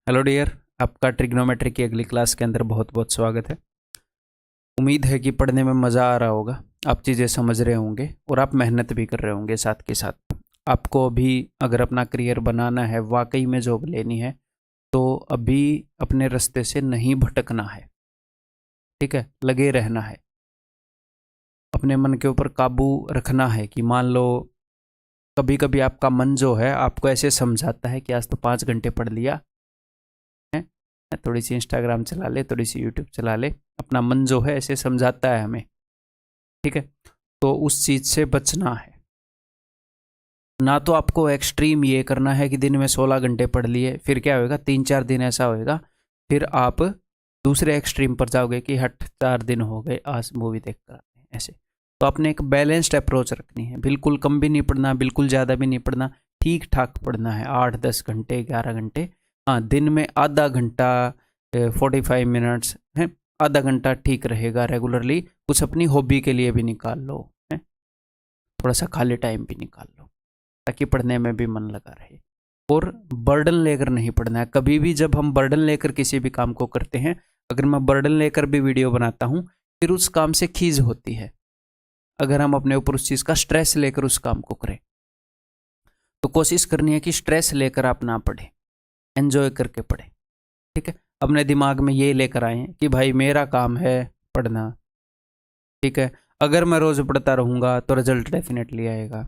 Hello dear, आपका trigonometry की अगली क्लास के अंदर बहुत बहुत स्वागत है। उम्मीद है कि पढ़ने में मज़ा आ रहा होगा, आप चीज़ें समझ रहे होंगे और आप मेहनत भी कर रहे होंगे साथ के साथ। आपको अभी अगर अपना करियर बनाना है, वाकई में जॉब लेनी है, तो अभी अपने रास्ते से नहीं भटकना है। ठीक है, लगे रहना है, अपने मन के ऊपर काबू रखना है कि मान लो कभी कभी आपका मन जो है आपको ऐसे समझाता है कि आज तो 5 घंटे पढ़ लिया है, थोड़ी सी इंस्टाग्राम चला ले, थोड़ी सी यूट्यूब चला ले, अपना मन जो है ऐसे समझाता है हमें। ठीक है, तो उस चीज़ से बचना है। ना तो आपको एक्सट्रीम ये करना है कि दिन में 16 घंटे पढ़ लिए, फिर क्या होगा, 3-4 दिन ऐसा होएगा, फिर आप दूसरे एक्सट्रीम पर जाओगे कि हट 4 दिन हो गए, आज मूवी देख कर आते हैं ऐसे। तो आपने एक बैलेंस्ड अप्रोच रखनी है, बिल्कुल कम भी नहीं पढ़ना, बिल्कुल ज़्यादा भी नहीं पढ़ना, ठीक ठाक पढ़ना है। 8-10 घंटे, 11 घंटे, हाँ दिन में आधा घंटा, 45 मिनट्स है, आधा घंटा ठीक रहेगा रेगुलरली। कुछ अपनी हॉबी के लिए भी निकाल लो, है थोड़ा सा खाली टाइम भी निकाल लो, ताकि पढ़ने में भी मन लगा रहे। और बर्डन लेकर नहीं पढ़ना है कभी भी। जब हम बर्डन लेकर किसी भी काम को करते हैं, अगर मैं बर्डन लेकर भी वीडियो बनाता हूँ, फिर उस काम से खीज होती है। अगर हम अपने ऊपर उस चीज़ का स्ट्रेस लेकर उस काम को करें, तो कोशिश करनी है कि स्ट्रेस लेकर आप ना पढ़ें, एंजॉय करके पढ़ें। ठीक है, अपने दिमाग में ये लेकर आए कि भाई मेरा काम है पढ़ना। ठीक है, अगर मैं रोज़ पढ़ता रहूँगा तो रिजल्ट डेफिनेटली आएगा।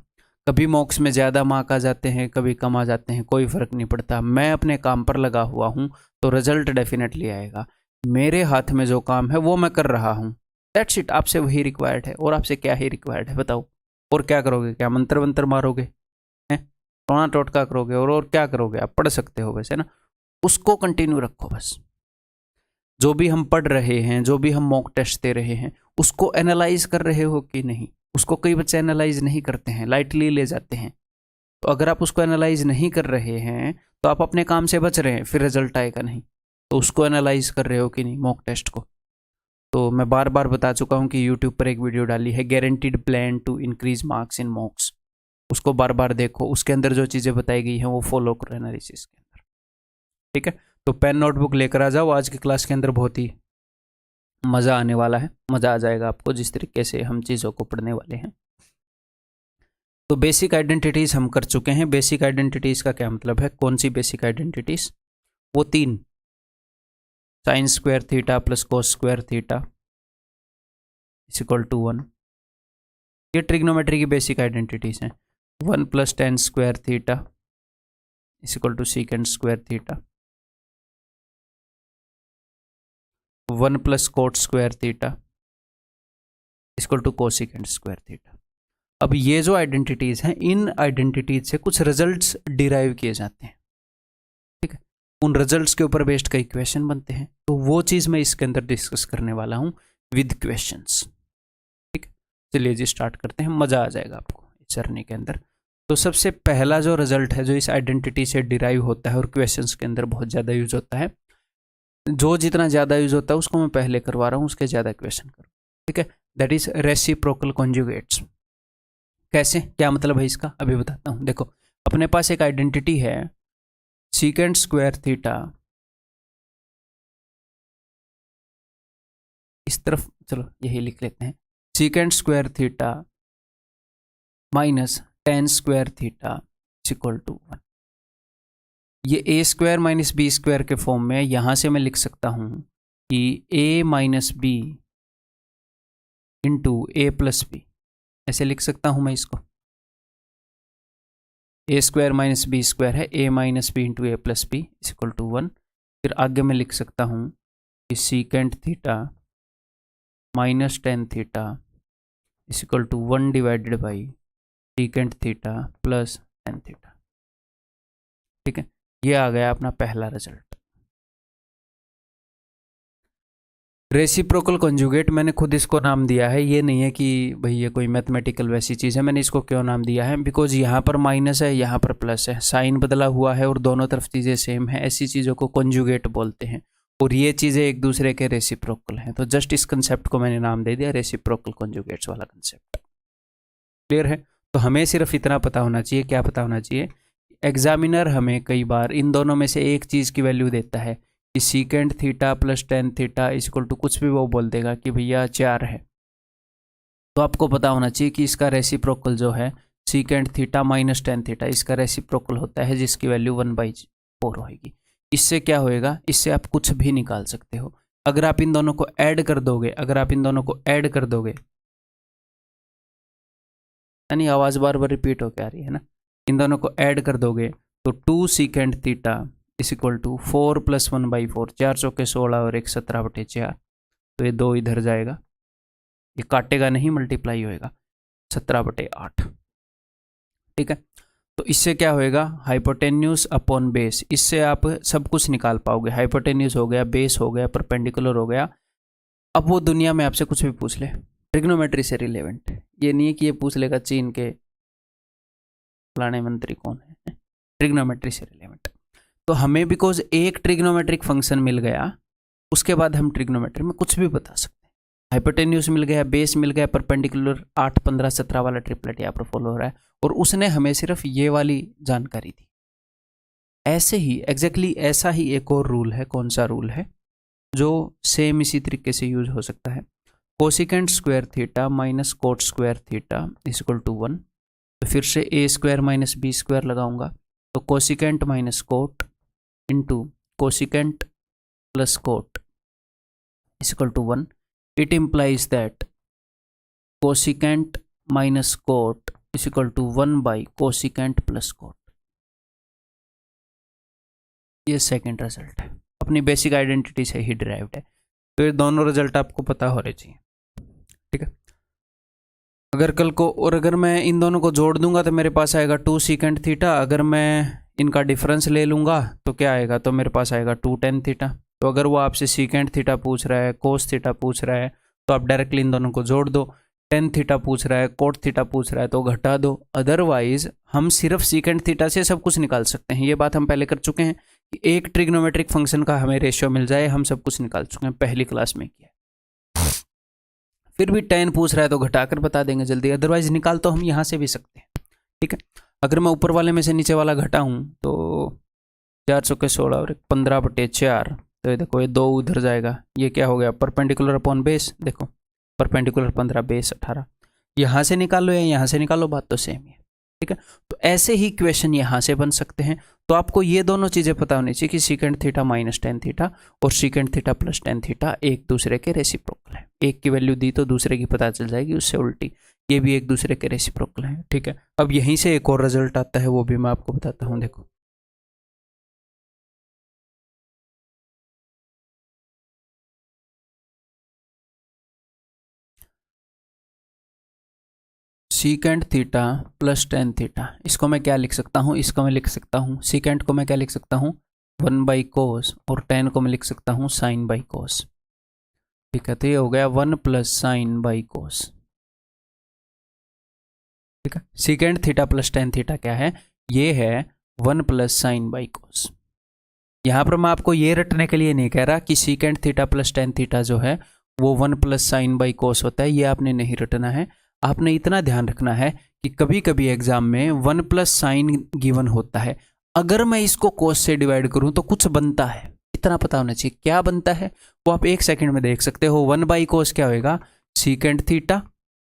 कभी मॉक्स में ज़्यादा मार्क आ जाते हैं, कभी कम आ जाते हैं, कोई फ़र्क नहीं पड़ता। मैं अपने काम पर लगा हुआ हूँ तो रिजल्ट डेफिनेटली आएगा। मेरे हाथ में जो काम है वो मैं कर रहा हूँ, दैट्स इट। आपसे वही रिक्वायर्ड है, और आपसे क्या ही रिक्वायर्ड है बताओ। और क्या करोगे, क्या मंत्र वंत्र मारोगे, हैं टोना टोटका करोगे, और क्या करोगे? आप पढ़ सकते हो वैसे ना, उसको कंटिन्यू रखो बस। जो भी हम पढ़ रहे हैं, जो भी हम मॉक टेस्ट दे रहे हैं, उसको एनालाइज कर रहे हो कि नहीं। उसको कई बच्चे एनालाइज नहीं करते हैं, लाइटली ले जाते हैं। तो अगर आप उसको एनालाइज नहीं कर रहे हैं तो आप अपने काम से बच रहे हैं, फिर रिजल्ट आएगा नहीं। तो उसको एनालाइज कर रहे हो कि नहीं, मॉक टेस्ट को। तो मैं बार बार बता चुका हूँ कि यूट्यूब पर एक वीडियो डाली है, guaranteed plan to increase marks in mocks. उसको बार बार देखो, उसके अंदर जो चीज़ें बताई गई हैं वो फॉलो करो एनालिसिस के अंदर। ठीक है, तो पेन नोटबुक लेकर आ जाओ। आज की क्लास के अंदर बहुत ही मज़ा आने वाला है, मज़ा आ जाएगा आपको जिस तरीके से हम चीज़ों को पढ़ने वाले हैं। तो बेसिक आइडेंटिटीज़ हम कर चुके हैं। बेसिक आइडेंटिटीज़ का क्या मतलब है, कौन सी बेसिक आइडेंटिटीज़? वो 3, sine square theta plus cos square theta is equal to 1। ये ट्रिग्नोमेट्री की बेसिक आइडेंटिटीज़ हैं। 1 plus tan square theta is equal to secant square theta, 1 plus cot square theta is equal to cosecant square theta. अब ये जो identities हैं, इन identities से कुछ results derive किए जाते हैं। ठीक है, उन रिजल्ट्स के ऊपर बेस्ड कई क्वेश्चन बनते हैं, तो वो चीज़ मैं इसके अंदर डिस्कस करने वाला हूँ विद क्वेश्चंस। ठीक है, चलिए जी स्टार्ट करते हैं, मज़ा आ जाएगा आपको इस जर्नी के अंदर। तो सबसे पहला जो रिजल्ट है जो इस आइडेंटिटी से डिराइव होता है और क्वेश्चंस के अंदर बहुत ज़्यादा यूज होता है, जो जितना ज़्यादा यूज होता है उसको मैं पहले करवा रहा हूँ, उसके ज़्यादा क्वेश्चन करूँ। ठीक है, दैट इज रेसिप्रोकल कॉन्जुगेट्स। कैसे, क्या मतलब है इसका, अभी बताता हूँ। देखो, अपने पास एक आइडेंटिटी है सीकेंड स्क्वायर थीटा, इस तरफ चलो यही लिख लेते हैं, secant square theta minus tan square theta is equal to 1। ये A square minus B square के फॉर्म में, यहाँ से मैं लिख सकता हूँ कि A minus B into A plus B, ऐसे लिख सकता हूँ मैं इसको। A square minus B square है, A minus B into A plus B is equal to 1। फिर आगे मैं लिख सकता हूँ कि secant theta minus tan theta is equal to 1 divided by secant theta plus tan theta. ठीक है, ये आ गया अपना पहला रिजल्ट। रेसिप्रोकल कॉन्जुगेट मैंने खुद इसको नाम दिया है, ये नहीं है कि भाई ये कोई मैथमेटिकल वैसी चीज़ है। मैंने इसको क्यों नाम दिया है, बिकॉज यहाँ पर माइनस है, यहाँ पर प्लस है, साइन बदला हुआ है और दोनों तरफ चीज़ें सेम है, ऐसी चीज़ों को कॉन्जुगेट बोलते हैं। और ये चीज़ें एक दूसरे के रेसिप्रोकल हैं, तो जस्ट इस कंसेप्ट को मैंने नाम दे दिया रेसिप्रोकल कॉन्जुगेट्स वाला कंसेप्ट। क्लियर है? तो हमें सिर्फ इतना पता होना चाहिए, क्या पता होना चाहिए, एग्जामिनर हमें कई बार इन दोनों में से एक चीज़ की वैल्यू देता है कि secant theta plus tan theta equal to कुछ भी वो बोल देगा कि भैया 4 है, तो आपको पता होना चाहिए कि इसका रेसिप्रोकल जो है secant theta minus tan theta, इसका रेसिप्रोकल होता है जिसकी वैल्यू 1/4 होगी। इससे क्या होएगा, इससे आप कुछ भी निकाल सकते हो। अगर आप इन दोनों को ऐड कर दोगे, यानी आवाज़ बार बार रिपीट होकर आ रही है ना, इन दोनों को ऐड कर दोगे तो 2 secant theta is equal to 4 + 1/4, 4 चौके 16 और 1 17/4, तो ये 2 इधर जाएगा, ये काटेगा नहीं, मल्टीप्लाई होएगा 17/8। ठीक है, तो इससे क्या होएगा, हाइपोटेन्यूज अपॉन बेस, इससे आप सब कुछ निकाल पाओगे। हाइपोटेन्यूज हो गया, बेस हो गया, परपेंडिकुलर हो गया। अब वो दुनिया में आपसे कुछ भी पूछ ले, ट्रिग्नोमेट्री से रिलेवेंट, ये नहीं है कि ये पूछ लेगा चीन के फलाने मंत्री कौन है, ट्रिग्नोमेट्री से रिलेवेंट। तो हमें बिकॉज एक ट्रिग्नोमेट्रिक फंक्शन मिल गया, उसके बाद हम ट्रिग्नोमेट्री में कुछ भी बता सकते हैं। हाइपोटेन्यूज मिल गया, बेस मिल गया, परपेंडिकुलर 8, 15, 17 वाला ट्रिपलेट यहाँ पर फॉलो हो रहा है, और उसने हमें सिर्फ ये वाली जानकारी दी। ऐसे ही एग्जैक्टली ऐसा ही एक और रूल है, कौन सा रूल है जो सेम इसी तरीके से यूज हो सकता है, cosecant square theta minus cot square theta is equal to 1। तो फिर से a² माइनस b² लगाऊंगा, तो cosecant minus cot into cosecant plus cot is equal to 1। It implies that cosecant minus cot is equal to 1/कोसिकेंट plus cot. ये second result है, अपनी basic identity से ही डिराइव्ड है, तो ये दोनों रिजल्ट आपको पता होने चाहिए। ठीक है, अगर कल को और अगर मैं इन दोनों को जोड़ दूंगा तो मेरे पास आएगा 2 सीकेंट थीटा, अगर मैं इनका डिफरेंस ले लूंगा तो क्या आएगा, तो मेरे पास आएगा 2 टेन थीटा। तो अगर वो आपसे सीकेंट थीटा पूछ रहा है, कोस थीटा पूछ रहा है, तो आप डायरेक्टली इन दोनों को जोड़ दो। टेन थीटा पूछ रहा है, कोट थीटा पूछ रहा है, तो घटा दो। अदरवाइज हम सिर्फ सीकेंट थीटा से सब कुछ निकाल सकते हैं। ये बात हम पहले कर चुके हैं कि एक ट्रिग्नोमेट्रिक फंक्शन का हमें रेशियो मिल जाए, हम सब कुछ निकाल चुके हैं, पहली क्लास में किया। फिर भी टेन पूछ रहा है तो घटाकर बता देंगे जल्दी, अदरवाइज निकाल तो हम यहाँ से भी सकते हैं। ठीक है, अगर मैं ऊपर वाले में से नीचे वाला घटाऊँ तो 4 चौके 16 और 15/4, तो ये देखो ये 2 उधर जाएगा, ये क्या हो गया, परपेंडिकुलर अपॉन बेस, देखो परपेंडिकुलर 15 बेस 18, यहाँ से निकालो या यहाँ से निकालो, बात तो सेम ही है। ठीक है, तो ऐसे ही क्वेश्चन यहाँ से बन सकते हैं। तो आपको ये दोनों चीज़ें पता होनी चाहिए कि secant theta minus tan theta और secant theta plus tan theta एक दूसरे के रेसिप्रोकल है। एक की वैल्यू दी तो दूसरे की पता चल जाएगी, उससे उल्टी ये भी एक दूसरे के रेसिप्रोकल है। ठीक है, अब यहीं से एक और रिजल्ट आता है, वो भी मैं आपको बताता हूँ। देखो secant theta plus tan theta, इसको मैं क्या लिख सकता हूँ, इसको मैं लिख सकता हूँ, सीकेंट को मैं क्या लिख सकता हूँ 1/cos, और टेन को मैं लिख सकता हूँ sin/cos। ठीक है, तो ये हो गया 1 + sin/cos। ठीक है, secant theta plus tan theta क्या है, ये है 1 + sin/cos। यहाँ पर मैं आपको ये रटने के लिए नहीं कह रहा कि secant theta plus tan theta जो है वो 1 + sin/cos होता है, ये आपने नहीं रटना है। आपने इतना ध्यान रखना है कि कभी कभी एग्जाम में 1 + sin गिवन होता है, अगर मैं इसको cos से डिवाइड करूं तो कुछ बनता है, इतना पता होना चाहिए। क्या बनता है वो आप 1 सेकंड में देख सकते हो। 1/cos क्या होएगा, सीकेंट थीटा,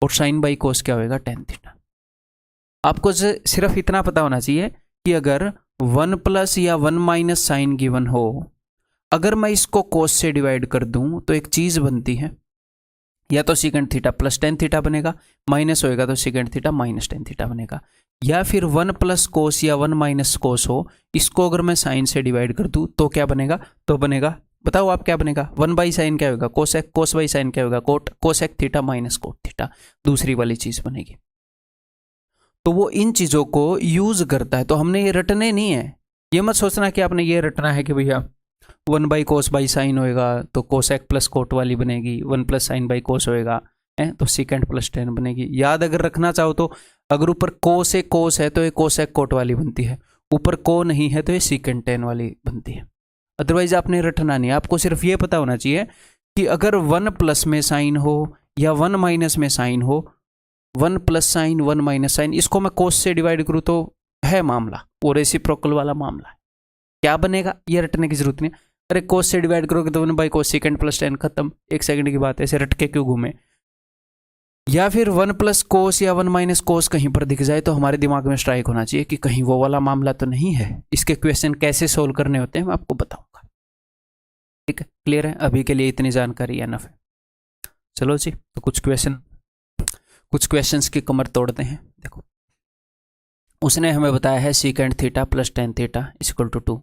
और sin/cos क्या होएगा, टेन थीटा। आपको सिर्फ इतना पता होना चाहिए कि अगर 1 + या 1 - sin गिवन हो, अगर मैं इसको cos से डिवाइड कर दूं तो एक चीज बनती है, या तो secant theta plus tan theta बनेगा, माइनस होएगा तो secant theta minus tan theta बनेगा, या फिर 1 + cos या 1 - cos हो, इसको अगर मैं साइन से डिवाइड कर दूं तो क्या बनेगा, तो बनेगा, बताओ आप क्या बनेगा, 1/sin क्या होगा, कोसेक, cos/sin क्या होगा, cot, cosec theta minus cot theta, दूसरी वाली चीज बनेगी। तो वो इन चीजों को यूज करता है, तो हमने ये रटने नहीं है। ये मत सोचना कि आपने ये रटना है कि भैया 1/cos/sin होएगा तो कोसेक प्लस कोट वाली बनेगी, 1 + sin/cos होएगा तो सीकेंट प्लस टेन बनेगी। याद अगर रखना चाहो तो अगर ऊपर cos है तो ये कोसेक कोट वाली बनती है, ऊपर को नहीं है तो ये सीकेंट टेन वाली बनती है। अदरवाइज आपने रटना नहीं, आपको सिर्फ ये पता होना चाहिए कि अगर 1 प्लस में साइन हो या 1 माइनस में साइन हो, 1 + sin 1 - sin, इसको मैं cos से डिवाइड करूँ तो है मामला, वो रेसिप्रोकल वाला मामला है। क्या बनेगा ये रटने की जरूरत नहीं। अरे कोस से डिवाइड करोगे तो 1/cos सेकेंड प्लस tan खत्म, 1 सेकंड की बात है, ऐसे रट के क्यों घूमे। या फिर 1 + cos या 1 - cos कहीं पर दिख जाए तो हमारे दिमाग में स्ट्राइक होना चाहिए कि कहीं वो वाला मामला तो नहीं है। इसके क्वेश्चन कैसे सोल्व करने होते हैं मैं आपको बताऊंगा। ठीक है, क्लियर है? अभी के लिए इतनी जानकारी एनफ है। चलो जी, तो कुछ क्वेश्चंस की कमर तोड़ते हैं। देखो, उसने हमें बताया है secant theta plus tan theta equal to 2।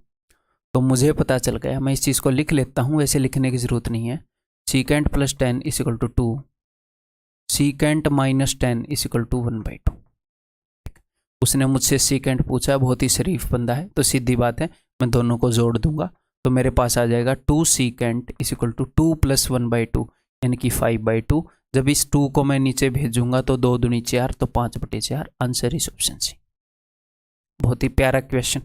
तो मुझे पता चल गया, मैं इस चीज़ को लिख लेता हूँ, वैसे लिखने की ज़रूरत नहीं है। Secant plus tan equal to 2, secant minus tan equal to 1/2। उसने मुझसे सीकेंट पूछा, बहुत ही शरीफ बंदा है, तो सीधी बात है मैं दोनों को जोड़ दूंगा तो मेरे पास आ जाएगा 2 सीकेंट इक्वल टू 2 + 1/2 यानी कि 5/2। जब इस 2 को मैं नीचे भेजूंगा तो 2 दूनी 4 तो 5/4। Answer is option C. बहुत ही प्यारा क्वेश्चन,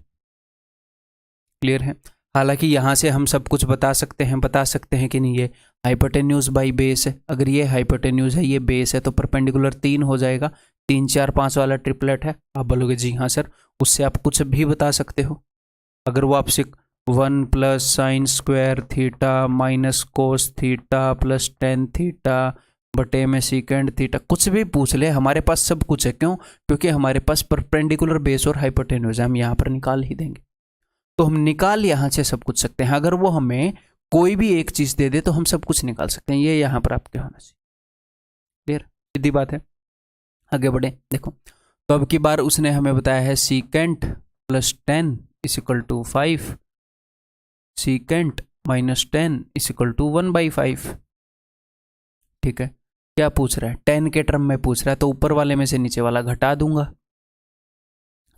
क्लियर है? हालांकि यहाँ से हम सब कुछ बता सकते हैं कि नहीं, ये हाइपोटेन्यूज बाई बेस है। अगर ये हाइपोटेन्यूज है, ये बेस है, तो परपेंडिकुलर 3 हो जाएगा। 3 4 5 वाला ट्रिपलेट है। आप बोलोगे जी हाँ सर, उससे आप कुछ भी बता सकते हो। अगर वो आपसे 1 + sin² theta minus cos theta plus tan theta बटे में सीकेंड थीटा कुछ भी पूछ ले, हमारे पास सब कुछ है। क्यों? क्योंकि हमारे पास परपेंडिकुलर बेस और हाइपोटेन्यूज है, हम यहाँ पर निकाल ही देंगे। तो हम निकाल यहाँ से सब कुछ सकते हैं। अगर वो हमें कोई भी एक चीज दे दे तो हम सब कुछ निकाल सकते हैं। ये यहाँ पर आपके होना चाहिए। क्लियर? सीधी बात है। आगे बढ़े। देखो, तो अब की बार उसने हमें बताया है secant plus tan equal to 5, secant minus tan equal to 1/5। ठीक है, क्या पूछ रहा है? tan के टर्म में पूछ रहा है, तो ऊपर वाले में से नीचे वाला घटा दूंगा।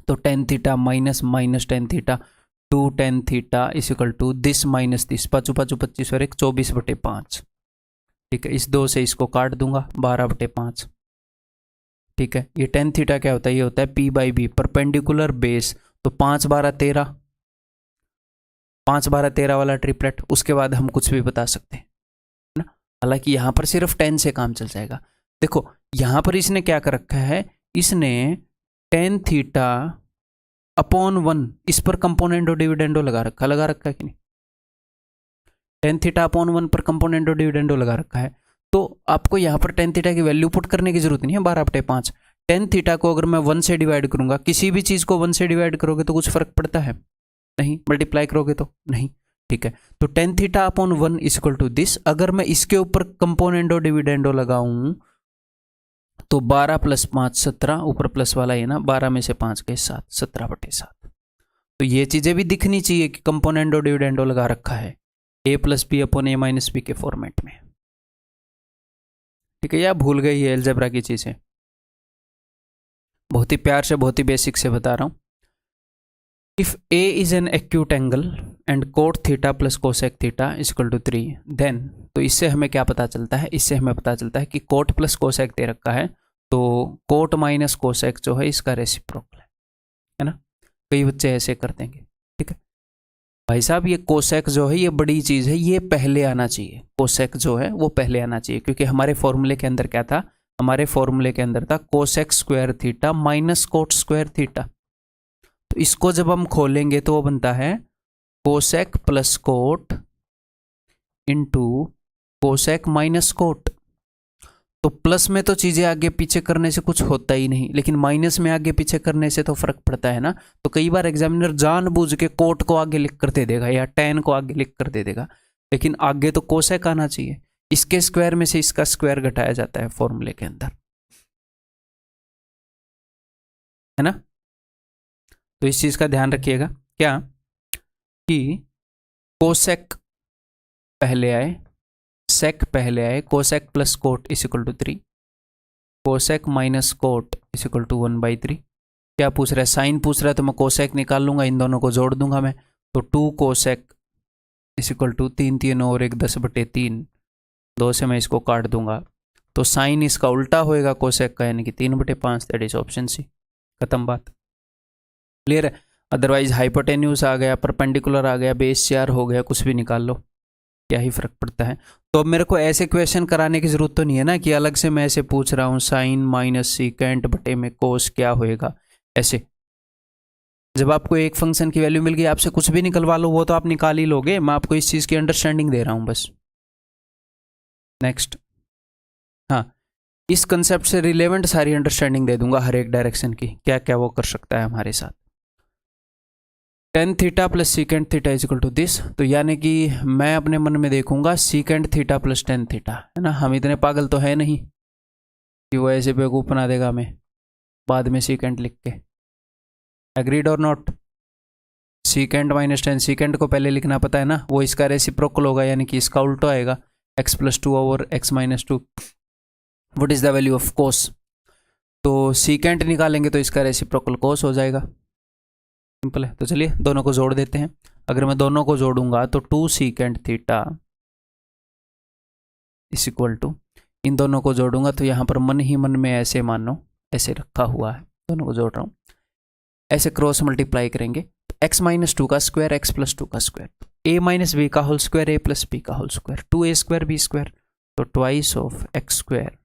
तो tan theta minus tan theta 2 tan theta equal to this minus this, 5 × 5 = 25 और 1 24/5। ठीक है, इस 2 से इसको काट दूंगा, 12/5। ठीक है, ये tan थीटा क्या होता है? ये होता है p/b, परपेंडिकुलर बेस। तो 5 12 13, 5 12 13 वाला ट्रिपलेट। उसके बाद हम कुछ भी बता सकते हैं ना। हालांकि यहाँ पर सिर्फ tan से काम चल जाएगा। देखो, यहाँ पर इसने क्या कर रखा है, इसने tan थीटा अपॉन 1 इस पर कंपोनेंटो डिविडेंडो लगा रखा है कि नहीं? tan थीटा अपॉन 1 पर कंपोनेंटो डिविडेंडो लगा रखा है। तो आपको यहाँ पर tan थीटा की वैल्यू पुट करने की जरूरत नहीं है। 12/5 tan थीटा को अगर मैं 1 से डिवाइड करूंगा, किसी भी चीज को 1 से डिवाइड करोगे तो कुछ फर्क पड़ता है? नहीं। मल्टीप्लाई करोगे तो नहीं। ठीक है, तो tan theta upon 1 equal to this. अगर मैं इसके ऊपर कंपोनेंटो डिविडेंडो लगाऊं तो 12 + 5 17, ऊपर प्लस वाला है ना, 12 में से 5 गए 7, 17/7। तो ये चीजें भी दिखनी चाहिए कि कंपोनेंटो डिविडेंडो लगा रखा है a + b upon a - b के फॉर्मेट में। ठीक है, या भूल गई है अलजेब्रा की चीजें? बहुत ही प्यार से, बहुत ही बेसिक से बता रहा हूं। If a is an acute angle and cot theta plus cosec theta equal to 3, then, तो इससे हमें क्या पता चलता है? इससे हमें पता चलता है कि cot प्लस cosec दे रखा है, तो cot माइनस cosec जो है इसका रेसिप्रोकल है ना। कई बच्चे ऐसे कर देंगे। ठीक है भाई साहब, ये cosec जो है ये बड़ी चीज है, ये पहले आना चाहिए। cosec जो है वो पहले आना चाहिए, क्योंकि हमारे फॉर्मूले के अंदर क्या था? हमारे फॉर्मूले के अंदर था cosec² theta minus cot² theta. तो इसको जब हम खोलेंगे तो वो बनता है cosec plus cot into cosec minus cot। तो प्लस में तो चीजें आगे पीछे करने से कुछ होता ही नहीं, लेकिन माइनस में आगे पीछे करने से तो फर्क पड़ता है ना। तो कई बार एग्जामिनर जानबूझ के कोट को आगे लिख कर दे देगा या tan को आगे लिख कर दे देगा, लेकिन आगे तो cosec आना चाहिए। इसके स्क्वायर में से इसका स्क्वायर घटाया जाता है फॉर्मूले के अंदर, है ना। तो इस चीज का ध्यान रखिएगा क्या, कि cosec पहले आए, sec पहले आए, cosec plus cot equal to 3, cosec minus cot equal to 1/3। क्या पूछ रहा है? साइन पूछ रहा है, तो मैं cosec निकाल लूंगा, इन दोनों को जोड़ दूंगा मैं। तो 2 cosec इक्वल टू 3 3 और 1 10/3, 2 से मैं इसको काट दूंगा, तो साइन इसका उल्टा होएगा cosec का, यानी कि 3/5। That is option C. खत्म बात। क्लियर है? अदरवाइज हाइपोटेन्यूज आ गया, परपेंडिकुलर आ गया, बेस 4 हो गया, कुछ भी निकाल लो, क्या ही फर्क पड़ता है। तो अब मेरे को ऐसे क्वेश्चन कराने की जरूरत तो नहीं है ना, कि अलग से मैं ऐसे पूछ रहा हूँ साइन माइनस सीकेंट बटे में कोस क्या होएगा, ऐसे जब आपको एक फंक्शन की वैल्यू मिल गई, आपसे कुछ भी निकलवा लो वो तो आप निकाल ही लोगे। मैं आपको इस चीज़ की अंडरस्टैंडिंग दे रहा हूँ बस। नेक्स्ट, हाँ, इस कंसेप्ट से रिलेवेंट सारी अंडरस्टैंडिंग दे दूंगा हर एक डायरेक्शन की, क्या क्या वो कर सकता है हमारे साथ। Tan theta plus secant theta is equal to this, तो यानी कि मैं अपने मन में देखूंगा secant theta plus tan theta, है ना। हम इतने पागल तो है नहीं कि वो ऐसे बेवकूफ़ बना देगा हमें बाद में सीकेंड लिख के। एग्रीड और नॉट? सीकेंड माइनस टेन, सीकेंड को पहले लिखना पता है ना, वो इसका रेसिप्रोकल होगा, यानी कि इसका उल्टा आएगा, x plus to over x minus to. What is the value of cos? तो सीकेंड निकालेंगे तो इसका रेसिप्रोकल कोस हो जाएगा। सिंपल है। तो चलिए दोनों को जोड़ देते हैं। अगर मैं दोनों को जोड़ूंगा तो two secant theta is equal to, इन दोनों को जोड़ूंगा तो यहाँ पर मन ही मन में ऐसे मानो ऐसे रखा हुआ है, दोनों को जोड़ रहा हूँ, ऐसे क्रॉस मल्टीप्लाई करेंगे, एक्स माइनस टू का स्क्वायर एक्स प्लस टू का स्क्वायर, ए माइनस बी का whole square A plus B का whole square, two A square B square, तो twice of X square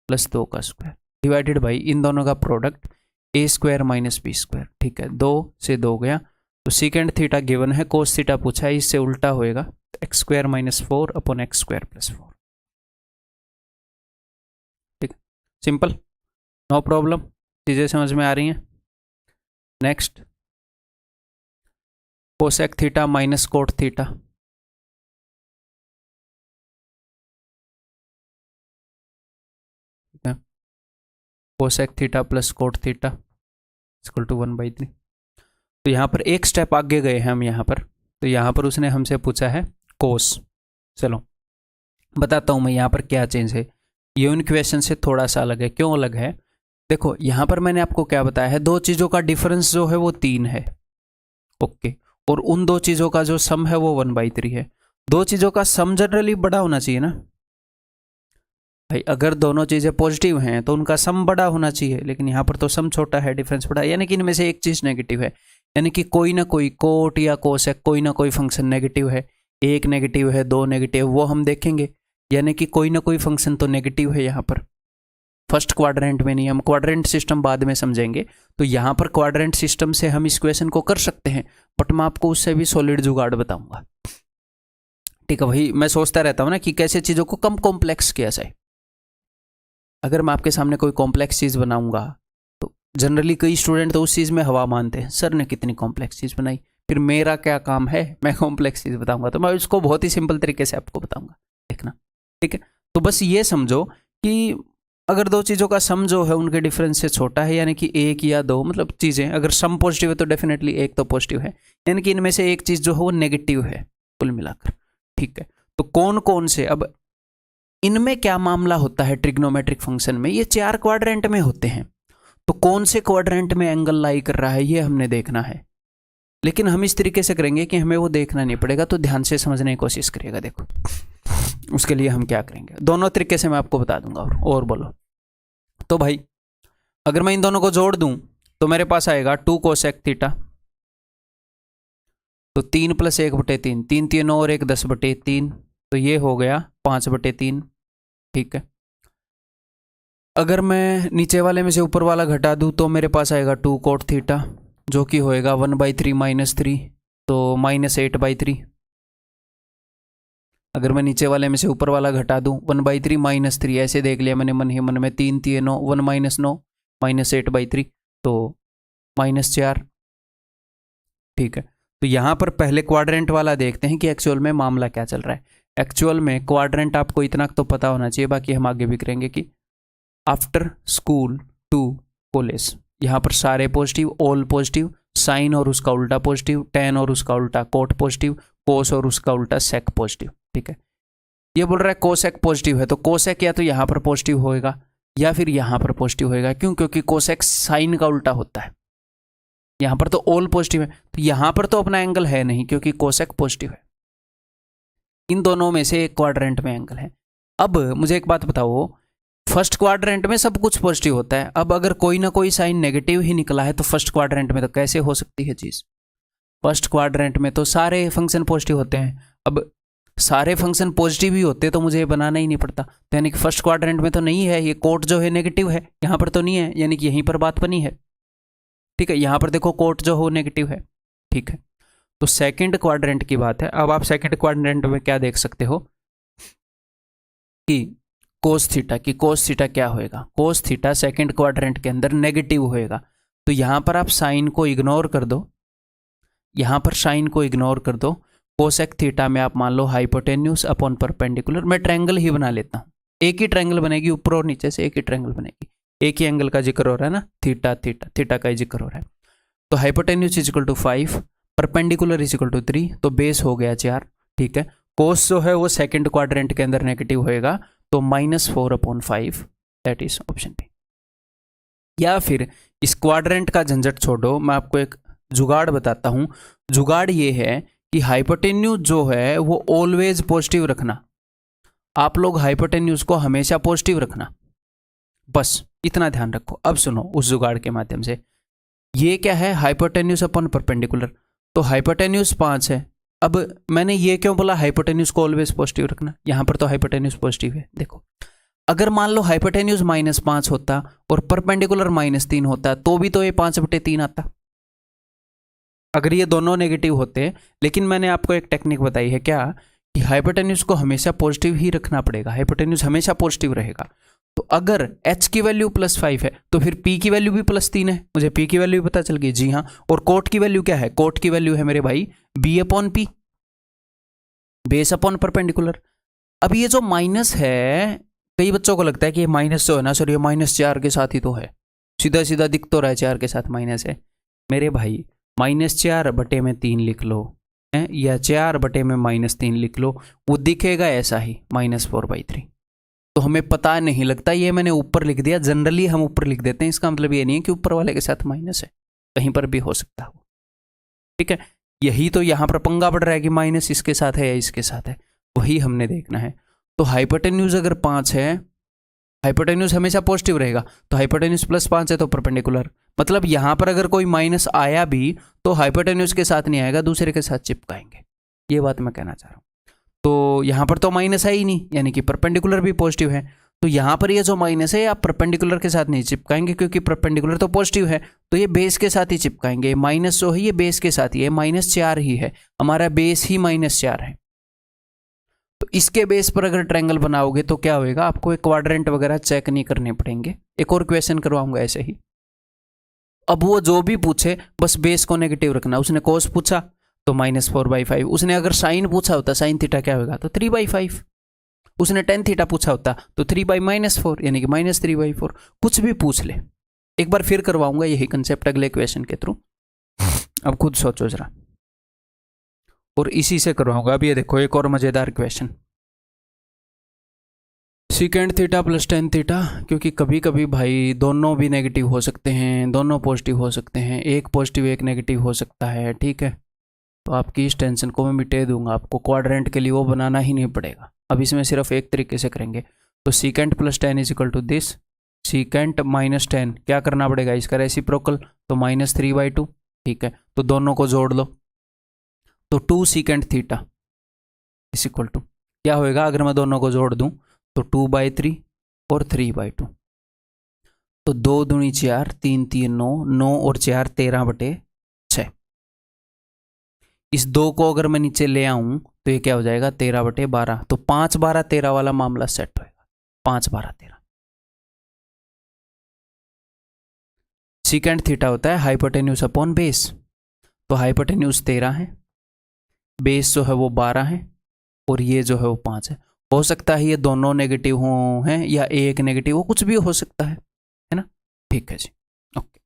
plus दो का स्क्वायर डिवाइडेड बाई इन दोनों का product A square minus B square. ठीक है, दो से दो गया, तो सीकेंड थीटा गिवन है, कोस थीटा पूछा है, इससे उल्टा होएगा, तो x square minus four upon x square plus four. ठीक, सिंपल, नो प्रॉब्लम, चीज़ें समझ में आ रही हैं। Next, cosec theta minus cot theta, cosec theta plus cot theta equal to 1/3। तो यहाँ पर एक स्टेप आगे गए हैं हम यहाँ पर, तो यहाँ पर उसने हमसे पूछा है कोस। चलो बताता हूँ मैं यहाँ पर क्या चेंज है, ये उन क्वेश्चन से थोड़ा सा अलग है। क्यों अलग है? देखो यहाँ पर मैंने आपको क्या बताया है, दो चीज़ों का डिफरेंस जो है वो 3 है, ओके, और उन दो चीज़ों का जो सम है वो 1/3 है। दो चीज़ों का सम जनरली बड़ा होना चाहिए ना भाई, अगर दोनों चीज़ें पॉजिटिव हैं तो उनका सम बड़ा होना चाहिए, लेकिन यहाँ पर तो सम छोटा है, डिफरेंस बड़ा है, यानी कि इनमें से एक चीज़ नेगेटिव है, यानी कि कोई ना कोई कोट या कोसेक कोई ना कोई फंक्शन नेगेटिव है, एक नेगेटिव है, दो नेगेटिव, वो हम देखेंगे, यानी कि कोई ना कोई फंक्शन तो नेगेटिव है यहाँ पर। फर्स्ट क्वाड्रेंट में नहीं, हम क्वाड्रेंट सिस्टम बाद में समझेंगे, तो यहाँ पर क्वाड्रेंट सिस्टम से हम इस क्वेश्चन को कर सकते हैं, बट मैं आपको उससे भी सॉलिड जुगाड़ बताऊंगा। ठीक है, वही मैं सोचता रहता हूँ ना कि कैसे चीज़ों को कम कॉम्प्लेक्स किया जाए। अगर मैं आपके सामने कोई कॉम्प्लेक्स चीज़ बनाऊंगा तो जनरली कई स्टूडेंट तो उस चीज़ में हवा मानते हैं, सर ने कितनी कॉम्प्लेक्स चीज़ बनाई, फिर मेरा क्या काम है, मैं कॉम्प्लेक्स चीज़ बताऊंगा, तो मैं उसको बहुत ही सिंपल तरीके से आपको बताऊंगा, देखना। ठीक है, तो बस ये समझो कि अगर दो चीज़ों का सम जो है उनके डिफरेंस से छोटा है, यानी कि एक या दो, मतलब चीज़ें अगर सम पॉजिटिव है तो डेफिनेटली एक तो पॉजिटिव है, यानी कि इनमें से एक चीज़ जो है वो नेगेटिव है कुल मिलाकर। ठीक है, तो कौन कौन से, अब इनमें क्या मामला होता है ट्रिग्नोमेट्रिक फंक्शन में, ये 4 क्वाड्रेंट में होते हैं, तो कौन से क्वाड्रेंट में एंगल लाई कर रहा है ये हमने देखना है, लेकिन हम इस तरीके से करेंगे कि हमें वो देखना नहीं पड़ेगा, तो ध्यान से समझने की कोशिश करिएगा। देखो उसके लिए हम क्या करेंगे, दोनों तरीके से मैं आपको बता दूंगा। और बोलो तो भाई, अगर मैं इन दोनों को जोड़ दूं तो मेरे पास आएगा 2 कोसेक थीटा, तो 3 + 1/3, 3 3 और 1 10/3, तो ये हो गया 5/3। ठीक है, अगर मैं नीचे वाले में से ऊपर वाला घटा दूं तो मेरे पास आएगा 2 कोट थीटा, जो कि होएगा 1/3 - 3, तो -8/3। अगर मैं नीचे वाले में से ऊपर वाला घटा दूं 1/3 - 3, ऐसे देख लिया मैंने मन ही मन में, 3 3 9, 1 - 9 -8/3, तो -4। ठीक है, तो यहाँ पर पहले क्वाड्रेंट वाला देखते हैं कि एक्चुअल में मामला क्या चल रहा है। एक्चुअल में क्वाड्रेंट आपको इतना तो पता होना चाहिए, बाकी हम आगे भी करेंगे कि आफ्टर स्कूल टू कॉलेज, यहाँ पर सारे पॉजिटिव, ऑल पॉजिटिव, साइन और उसका उल्टा पॉजिटिव, टेन और उसका उल्टा कोट पॉजिटिव, कोस और उसका उल्टा सेक पॉजिटिव। ठीक है, ये बोल रहा है कोसेक पॉजिटिव है, तो कोसेक या तो यहाँ पर पॉजिटिव होएगा या फिर यहाँ पर पॉजिटिव होएगा। क्यों? क्योंकि कोसेक साइन का उल्टा होता है। यहाँ पर तो ऑल पॉजिटिव है, तो यहाँ पर तो अपना एंगल है नहीं क्योंकि कोसेक पॉजिटिव है। इन दोनों में से एक क्वाड्रेंट में एंगल है। अब मुझे एक बात बताओ, फर्स्ट क्वाड्रेंट में सब कुछ पॉजिटिव होता है, अब अगर कोई ना कोई साइन नेगेटिव ही निकला है तो फर्स्ट क्वाड्रेंट में तो कैसे हो सकती है चीज़? फर्स्ट क्वाड्रेंट में तो सारे फंक्शन पॉजिटिव होते हैं। अब सारे फंक्शन पॉजिटिव ही होते तो मुझे ये बनाना ही नहीं पड़ता, तो यानी कि फर्स्ट क्वाड्रेंट में तो नहीं है, ये कोट जो है नेगेटिव है, यहाँ पर तो नहीं है, यानी कि यहीं पर बात बनी है। ठीक है। यहाँ पर देखो कोट जो हो नेगेटिव है, ठीक है। तो सेकंड क्वाड्रेंट की बात है। अब आप सेकंड क्वाड्रेंट में क्या देख सकते हो कि कोस थीटा क्या होएगा, कोस थीटा सेकंड क्वाड्रेंट के अंदर नेगेटिव होएगा। तो यहां पर आप साइन को इग्नोर कर दो, यहां पर साइन को इग्नोर कर दो। कोसेक थीटा में आप मान लो हाइपोटेन्यूज अपॉन परपेंडिकुलर। मैं ट्रायंगल ही बना लेता हूं, एक ही ट्रायंगल बनेगी, ऊपर और नीचे से एक ही ट्रायंगल बनेगी, एक ही एंगल का जिक्र हो रहा है ना, थीटा थीटा थीटा का ही जिक्र हो रहा है। तो hypotenuse is equal to 5, perpendicular is equal to 3, तो बेस हो गया 4, ठीक है। कोस जो है वो सेकंड क्वाड्रेंट के अंदर नेगेटिव होएगा, तो -4/5, दैट इज ऑप्शन बी। या फिर इस क्वाड्रेंट का झंझट छोड़ो, मैं आपको एक जुगाड़ बताता हूं। जुगाड़ ये है कि हाइपोटेन्यूज जो है वो ऑलवेज पॉजिटिव रखना। आप लोग हाइपोटेन्यूज को हमेशा पॉजिटिव रखना, बस इतना ध्यान रखो। अब सुनो उस जुगाड़ के माध्यम से। ये क्या है, हाइपोटेन्यूज अपॉन परपेंडिकुलर। तो हाइपोटेन्यूज 5 है। अब मैंने ये क्यों बोला हाइपोटेन्यूज को ऑलवेज पॉजिटिव रखना, यहां पर तो हाइपोटेन्यूज पॉजिटिव है। देखो अगर मान लो हाइपोटेन्यूज -5 होता और परपेंडिकुलर -3 होता, तो भी तो ये 5/3 आता, अगर ये दोनों नेगेटिव होते। लेकिन मैंने आपको एक टेक्निक बताई है क्या, कि हाइपोटेन्यूज को हमेशा पॉजिटिव ही रखना पड़ेगा, हाइपोटेन्यूज हमेशा पॉजिटिव रहेगा। तो अगर h की वैल्यू +5 है तो फिर p की वैल्यू भी +3 है, मुझे p की वैल्यू भी पता चल गई, जी हाँ। और कोट की वैल्यू क्या है, कोट की वैल्यू है मेरे भाई b/p, बेस अपॉन परपेंडिकुलर। अब ये जो माइनस है, कई बच्चों को लगता है कि ये माइनस जो है ना सर, ये -4 के साथ ही तो है, सीधा सीधा दिख तो रहा है 4 के साथ माइनस है। मेरे भाई -4/3 लिख लो है, या 4/-3 लिख लो, वो दिखेगा ऐसा ही -4/3। तो हमें पता नहीं लगता, ये मैंने ऊपर लिख दिया, जनरली हम ऊपर लिख देते हैं, इसका मतलब ये नहीं है कि ऊपर वाले के साथ माइनस है, कहीं पर भी हो सकता हो, ठीक है। यही तो यहाँ पर पंगा पड़ रहा है कि माइनस इसके साथ है या इसके साथ है, वही हमने देखना है। तो हाइपोटेन्यूज अगर 5 है, हाइपोटेन्यूज हमेशा पॉजिटिव रहेगा, तो हाइपोटेन्यूज +5 है तो परपेंडिकुलर, मतलब यहां पर अगर कोई माइनस आया भी तो हाइपोटेन्यूज के साथ नहीं आएगा, दूसरे के साथ चिपकाएंगे, ये बात मैं कहना चाह रहा हूं। तो यहां पर तो माइनस है ही नहीं, यानी कि परपेंडिकुलर भी पॉजिटिव है। तो यहां पर ये जो माइनस है आप परपेंडिकुलर के साथ नहीं चिपकाएंगे, क्योंकि परपेंडिकुलर तो पॉजिटिव है, तो ये बेस के साथ ही चिपकाएंगे। माइनस जो है ये बेस के साथ ही है, -4 ही है, हमारा बेस ही -4 है। तो इसके बेस पर अगर ट्रायंगल बनाओगे तो क्या होएगा, आपको एक क्वाड्रेंट वगैरह चेक नहीं करने पड़ेंगे। एक और क्वेश्चन करवाऊंगा ऐसे ही। अब वो जो भी पूछे बस बेस को नेगेटिव रखना। उसने कोस पूछा तो -4/5, उसने अगर साइन पूछा होता, साइन थीटा क्या होगा, तो 3/5, उसने टेन थीटा पूछा होता तो 3/-4, यानी कि -3/4, कुछ भी पूछ ले। एक बार फिर करवाऊंगा यही कंसेप्ट अगले क्वेश्चन के थ्रू, अब खुद सोचो जरा, और इसी से करवाऊंगा। अब ये देखो एक और मजेदार question, secant theta + tan theta, क्योंकि कभी कभी भाई दोनों भी नेगेटिव हो सकते हैं, दोनों पॉजिटिव हो सकते हैं, एक पॉजिटिव एक नेगेटिव हो सकता है, ठीक है। तो आपकी इस टेंशन को मैं मिटे दूंगा, आपको क्वाड्रेंट के लिए वो बनाना ही नहीं पड़ेगा। अब इसमें सिर्फ एक तरीके से करेंगे। तो secant + 10 is equal to this, secant -10 क्या करना पड़ेगा, इसका रेसिप्रोकल, तो -3/2, ठीक है। तो दोनों को जोड़ लो, तो 2 secant theta is equal to क्या होएगा, अगर मैं दोनों को जोड़ दूं तो 2/3 और 3/2, तो 2 दूनी 4, 3 3 9, 9 और 4 13/6। इस 2 को अगर मैं नीचे ले आऊं तो ये क्या हो जाएगा, 13/12, तो 5/12/13 वाला मामला सेट होएगा, 5/12/13। सीकेंट थीटा होता है हाइपोटेन्यूज अपॉन बेस, तो हाइपोटेन्यूज 13 है, बेस जो है वो 12 है, और ये जो है वो 5 है। हो सकता है ये दोनों नेगेटिव हो हैं या एक नेगेटिव हो, कुछ भी हो सकता है ना, ठीक है जी, ओके।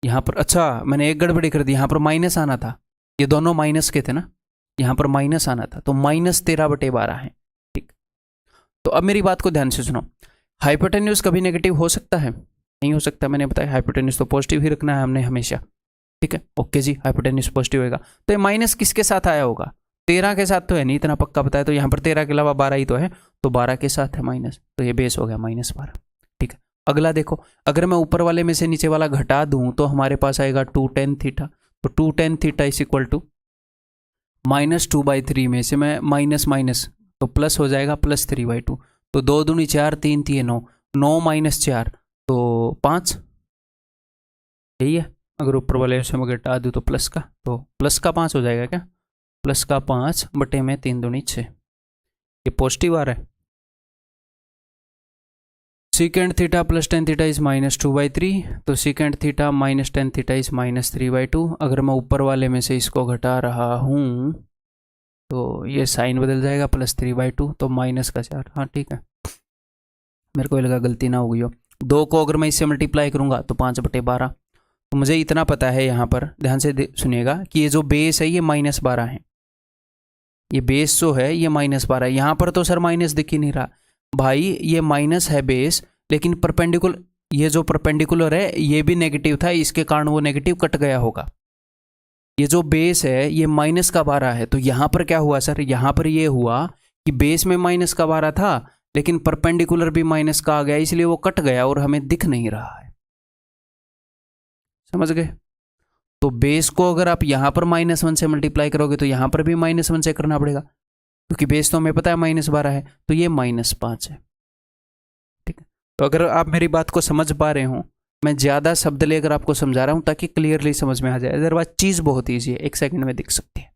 यहाँ पर अच्छा मैंने एक गड़बड़ी कर दी, यहाँ पर माइनस आना था, ये दोनों माइनस के थे ना, यहाँ पर माइनस आना था, तो -13/12 है, ठीक। तो अब मेरी बात को ध्यान से सुनो, हाइपोटेन्यूज कभी नेगेटिव हो सकता है, नहीं हो सकता, मैंने बताया हाइपोटेन्यूज तो पॉजिटिव ही रखना है हमने हमेशा, ठीक है, ओके जी। हाइपोटेन्यूज पॉजिटिव होगा, तो ये माइनस किसके साथ आया होगा, 13 के साथ तो है नहीं, इतना पक्का बताया, तो यहाँ पर 13 के अलावा 12 ही तो है, तो 12 के साथ है माइनस, तो ये बेस हो गया -12, ठीक है। अगला देखो, अगर मैं ऊपर वाले में से नीचे वाला घटा दूं तो हमारे पास आएगा 2 tan थीटा, तो 2 tan theta is equal to -2/3 में से मैं माइनस माइनस तो प्लस हो जाएगा +3/2, तो 2 दूनी 4, 3 3 9, 9 - 4 तो 5, यही है। अगर ऊपर वाले से मैं घटा दूँ तो प्लस का, तो प्लस का 5 हो जाएगा क्या, प्लस का 5 बटे में 3 दूनी 6, ये पॉजिटिव आ रहा है। सीकेंड theta plus tan theta is -2/3, तो secant theta minus tan theta is -3/2। अगर मैं ऊपर वाले में से इसको घटा रहा हूँ तो ये साइन बदल जाएगा, +3/2 तो -4। हाँ ठीक है, मेरे को लगा गलती ना हो गई हो। 2 को अगर मैं इससे मल्टीप्लाई करूँगा तो 5/12। तो मुझे इतना पता है यहाँ पर, ध्यान से सुनिएगा कि ये जो बेस है ये -12 है, ये बेस जो है ये -12 है। यहाँ पर तो सर माइनस दिख ही नहीं रहा भाई, ये माइनस है बेस, लेकिन परपेंडिकुलर, ये जो परपेंडिकुलर है ये भी नेगेटिव था, इसके कारण वो नेगेटिव कट गया होगा। ये जो बेस है ये -12 है, तो यहाँ पर क्या हुआ सर, यहाँ पर ये हुआ कि बेस में -12 था, लेकिन परपेंडिकुलर भी माइनस का आ गया, इसलिए वो कट गया और हमें दिख नहीं रहा है। समझ गए? तो बेस को अगर आप यहाँ पर -1 से मल्टीप्लाई करोगे तो यहाँ पर भी -1 से करना पड़ेगा, क्योंकि बेस तो हमें पता है -12 है, तो ये -5 है। ठीक है, तो अगर आप मेरी बात को समझ पा रहे हो, मैं ज़्यादा शब्द लेकर आपको समझा रहा हूँ ताकि क्लियरली समझ में आ जाए, अदरवाइज चीज़ बहुत ईजी है, 1 सेकंड में दिख सकती है।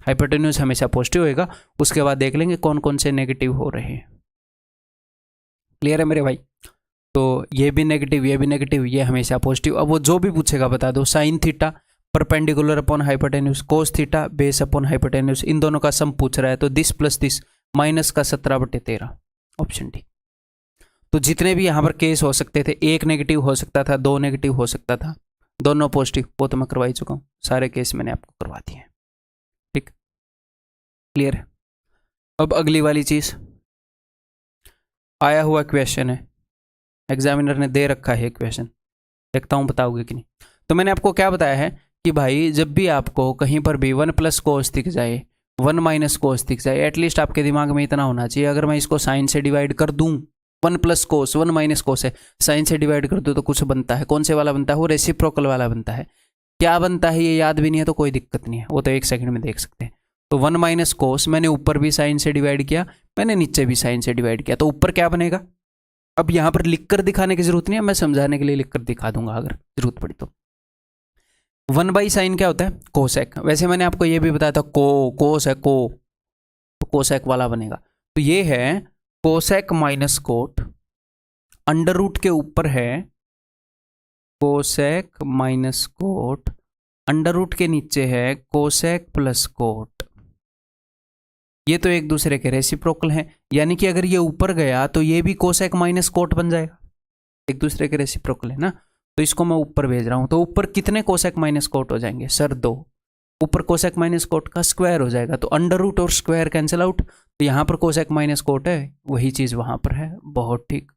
हाइपोटेन्यूज हमेशा पॉजिटिव होएगा, उसके बाद देख लेंगे कौन कौन से नेगेटिव हो रहे हैं। क्लियर है मेरे भाई? तो ये भी नेगेटिव, ये भी नेगेटिव, ये हमेशा पॉजिटिव। अब वो जो भी पूछेगा बता दो। Sine theta perpendicular upon hypotenuse, cos theta base upon hypotenuse, इन दोनों का सम पूछ रहा है, तो this plus this -17/13, option D. तो जितने भी यहाँ पर केस हो सकते थे, 1 नेगेटिव हो सकता था, 2 नेगेटिव हो सकता था, दोनों पॉजिटिव, वो तो मैं करवा ही चुका हूँ, सारे केस मैंने आपको करवा दिए हैं। ठीक, क्लियर है? अब अगली वाली चीज, आया हुआ क्वेश्चन है, एग्जामिनर ने दे रखा है क्वेश्चन, देखता हूँ बताओगे कि नहीं। तो मैंने आपको क्या बताया है कि भाई जब भी आपको कहीं पर भी 1 + कोस दिख जाए, 1 - कोस दिख जाए, एटलीस्ट आपके दिमाग में इतना होना चाहिए, अगर मैं इसको साइन से डिवाइड कर दूं, 1 + कोस 1 - कोस है, साइन से डिवाइड कर दूं तो कुछ बनता है। कौन से वाला बनता है? वो रेसिप्रोकल वाला बनता है। क्या बनता है ये याद भी नहीं है तो कोई दिक्कत नहीं है, वो तो 1 सेकंड में देख सकते हैं। तो 1 - कोस, मैंने ऊपर भी साइन से डिवाइड किया, मैंने नीचे भी साइन से डिवाइड किया, तो ऊपर क्या बनेगा? अब यहाँ पर लिखकर दिखाने की जरूरत नहीं है, मैं समझाने के लिए लिखकर दिखा दूंगा अगर जरूरत पड़ी तो। 1/sin क्या होता है? कोसेक। वैसे मैंने आपको ये भी बताया था, कोस है, तो कोसेक वाला बनेगा। तो ये है cosec minus cot, under root के ऊपर है cosec minus cot, under root के नीचे है कोसेक प्लस कोट। ये तो एक दूसरे के रेसिप्रोकल हैं, यानी कि अगर ये ऊपर गया तो ये भी कोसेक माइनस कोट बन जाएगा, एक दूसरे के रेसिप्रोकल है ना। तो इसको मैं ऊपर भेज रहा हूं, तो ऊपर कितने कोसेक माइनस कोट हो जाएंगे सर? 2। ऊपर कोसेक माइनस कोट का स्क्वायर हो जाएगा, तो अंडर रूट और स्क्वायर कैंसिल आउट, तो यहां पर कोसेक माइनस कोट है, वही चीज वहां पर है। बहुत ठीक।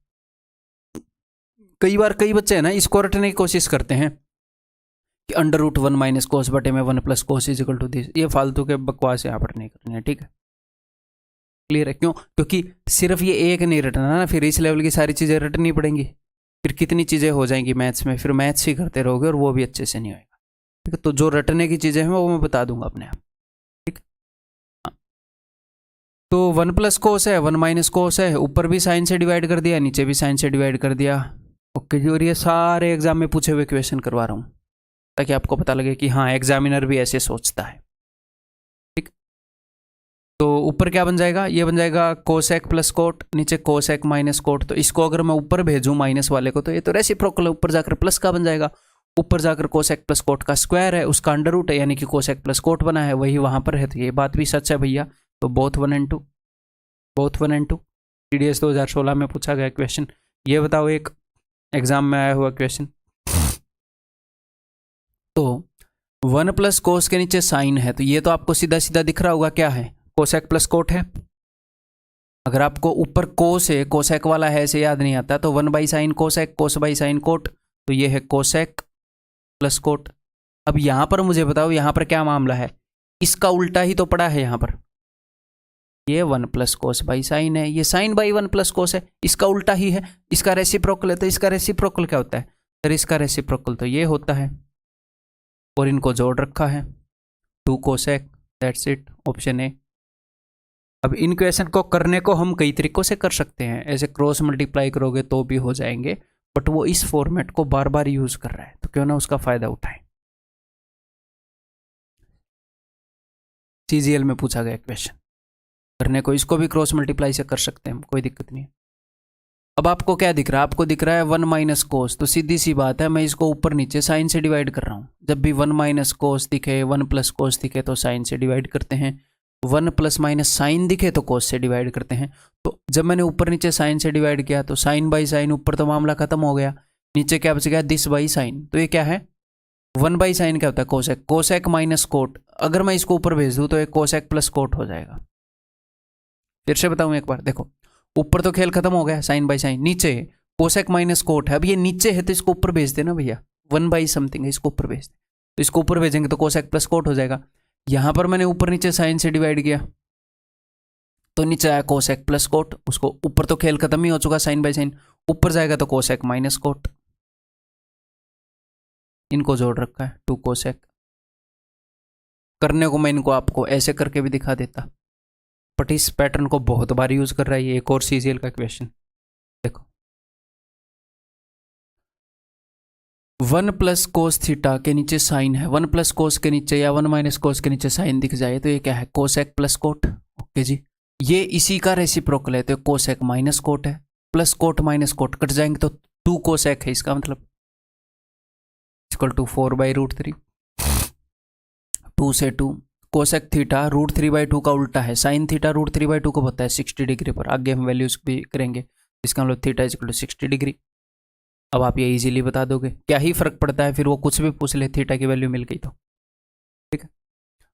कई बार कई बच्चे है ना इसको रटने की कोशिश करते हैं कि अंडर रूट 1 - कोस बटे में 1 + कोस इजिकल टू दिस, ये फालतू के बकवास यहाँ पर नहीं करनी है। ठीक है, क्लियर है? क्यों? क्योंकि सिर्फ ये एक नहीं रटना ना, फिर इस लेवल की सारी चीज़ें रटनी पड़ेंगी, फिर कितनी चीज़ें हो जाएंगी मैथ्स में, फिर मैथ्स ही करते रहोगे और वो भी अच्छे से नहीं होएगा। ठीक है, तो जो रटने की चीज़ें हैं वो मैं बता दूंगा अपने आप। ठीक, हाँ। तो 1 + कोस है, 1 - कोस है, ऊपर भी साइन से डिवाइड कर दिया, नीचे भी साइन से डिवाइड कर दिया। ओके जी, और ये सारे एग्जाम में पूछे हुए क्वेश्चन करवा रहा हूँ ताकि आपको पता लगे कि हाँ एग्जामिनर भी ऐसे सोचता है। तो ऊपर क्या बन जाएगा? ये बन जाएगा कोसेक प्लस कोट, नीचे कोसेक माइनस कोट। तो इसको अगर मैं ऊपर भेजूं माइनस वाले को, तो ये तो रेसिप्रोकल, ऊपर जाकर प्लस का बन जाएगा। ऊपर जाकर कोसेक प्लस कोट का स्क्वायर है, उसका अंडर रूट है, यानी कि कोसेक प्लस कोट बना है, वही वहां पर है। तो ये बात भी सच है भैया। तो both 1 and 2, both 1 and 2 TDS 2016 में पूछा गया क्वेश्चन। ये बताओ एक एग्जाम में आया हुआ क्वेश्चन। तो 1 + कोस के नीचे साइन है, तो ये तो आपको सीधा सीधा दिख रहा होगा क्या है? कोसेक प्लस कोट है। अगर आपको ऊपर कोस है, कोसेक वाला है ऐसे याद नहीं आता, तो 1/sin कोसेक, कोस/sin कोट, तो ये है कोसेक प्लस कोट। अब यहां पर मुझे बताओ यहां पर क्या मामला है? इसका उल्टा ही तो पड़ा है यहां पर, ये 1 + कोस/sin है, ये sin/1 + कोस है, इसका उल्टा ही है, इसका रेसिप्रोकल है। तो इसका रेसिप्रोकल क्या होता है सर? इसका रेसिप्रोकल तो ये होता है, और इनको जोड़ रखा है 2 cosec, that's it, option A. अब इन क्वेश्चन को करने को हम कई तरीकों से कर सकते हैं, ऐसे क्रॉस मल्टीप्लाई करोगे तो भी हो जाएंगे, बट वो इस फॉर्मेट को बार बार यूज कर रहा है, तो क्यों ना उसका फायदा उठाएं। सीजीएल में पूछा गया क्वेश्चन करने को, इसको भी क्रॉस मल्टीप्लाई से कर सकते हैं, कोई दिक्कत नहीं है। अब आपको क्या दिख रहा है, आपको दिख रहा है 1 माइनस कोस, तो सीधी सी बात है मैं इसको ऊपर नीचे साइन से डिवाइड कर रहा हूँ। जब भी 1 माइनस कोस दिखे, 1 प्लस कोस दिखे तो साइन से डिवाइड करते हैं, 1 प्लस माइनस साइन दिखे तो कोस से डिवाइड करते हैं। तो जब मैंने ऊपर नीचे साइन से डिवाइड किया तो साइन बाई साइन, ऊपर तो मामला खत्म हो गया, नीचे क्या बच गया, दिस बाई साइन। तो ये क्या है, 1 बाई साइन क्या होता है, कोसेक, कोसेक माइनस कोट। अगर मैं इसको ऊपर भेज दूँ तो एक कोसेक प्लस कोट हो जाएगा। फिर से बताऊँ एक बार, देखो ऊपर तो खेल खत्म हो गया, साइन बाई साइन, नीचे कोसेक माइनस कोट है। अब ये नीचे है तो इसको ऊपर भेज देना भैया, 1 बाई समथिंग है, इसको ऊपर भेज दे, तो इसको ऊपर भेजेंगे तो कोसेक प्लस कोट हो जाएगा। यहां पर मैंने ऊपर नीचे साइन से डिवाइड किया तो नीचे आया कोसेक प्लस कोट, उसको ऊपर तो खेल खत्म ही हो चुका, साइन बाई साइन, ऊपर जाएगा तो कोसेक माइनस कोट। इनको जोड़ रखा है 2 कोसेक। करने को मैं इनको आपको ऐसे करके भी दिखा देता, बट इस पैटर्न को बहुत बार यूज कर रहा है ये। एक और सीजीएल का क्वेश्चन देखो, 1 प्लस कोस थीटा के नीचे साइन है, 1 प्लस कोस के नीचे या 1 माइनस कोस के नीचे साइन दिख जाए तो ये क्या है, कोसेक प्लस कोट। ओके जी, ये इसी का रेसिप्रोकल है, तो कोसेक माइनस कोट है, plus coat minus cot cut जाएंगे तो 2 कोसेक है, इसका मतलब इक्वल टू 4/√3। 2 से 2 कोसेक थीटा √3/2 का उल्टा है, साइन थीटा √3/2 को पता है 60 डिग्री पर। आगे हम वैल्यूज भी करेंगे, इसका मतलब थीटा इक्वल टू 60 डिग्री। अब आप ये इजीली बता दोगे, क्या ही फर्क पड़ता है, फिर वो कुछ भी पूछ ले, थीटा की वैल्यू मिल गई तो ठीक है।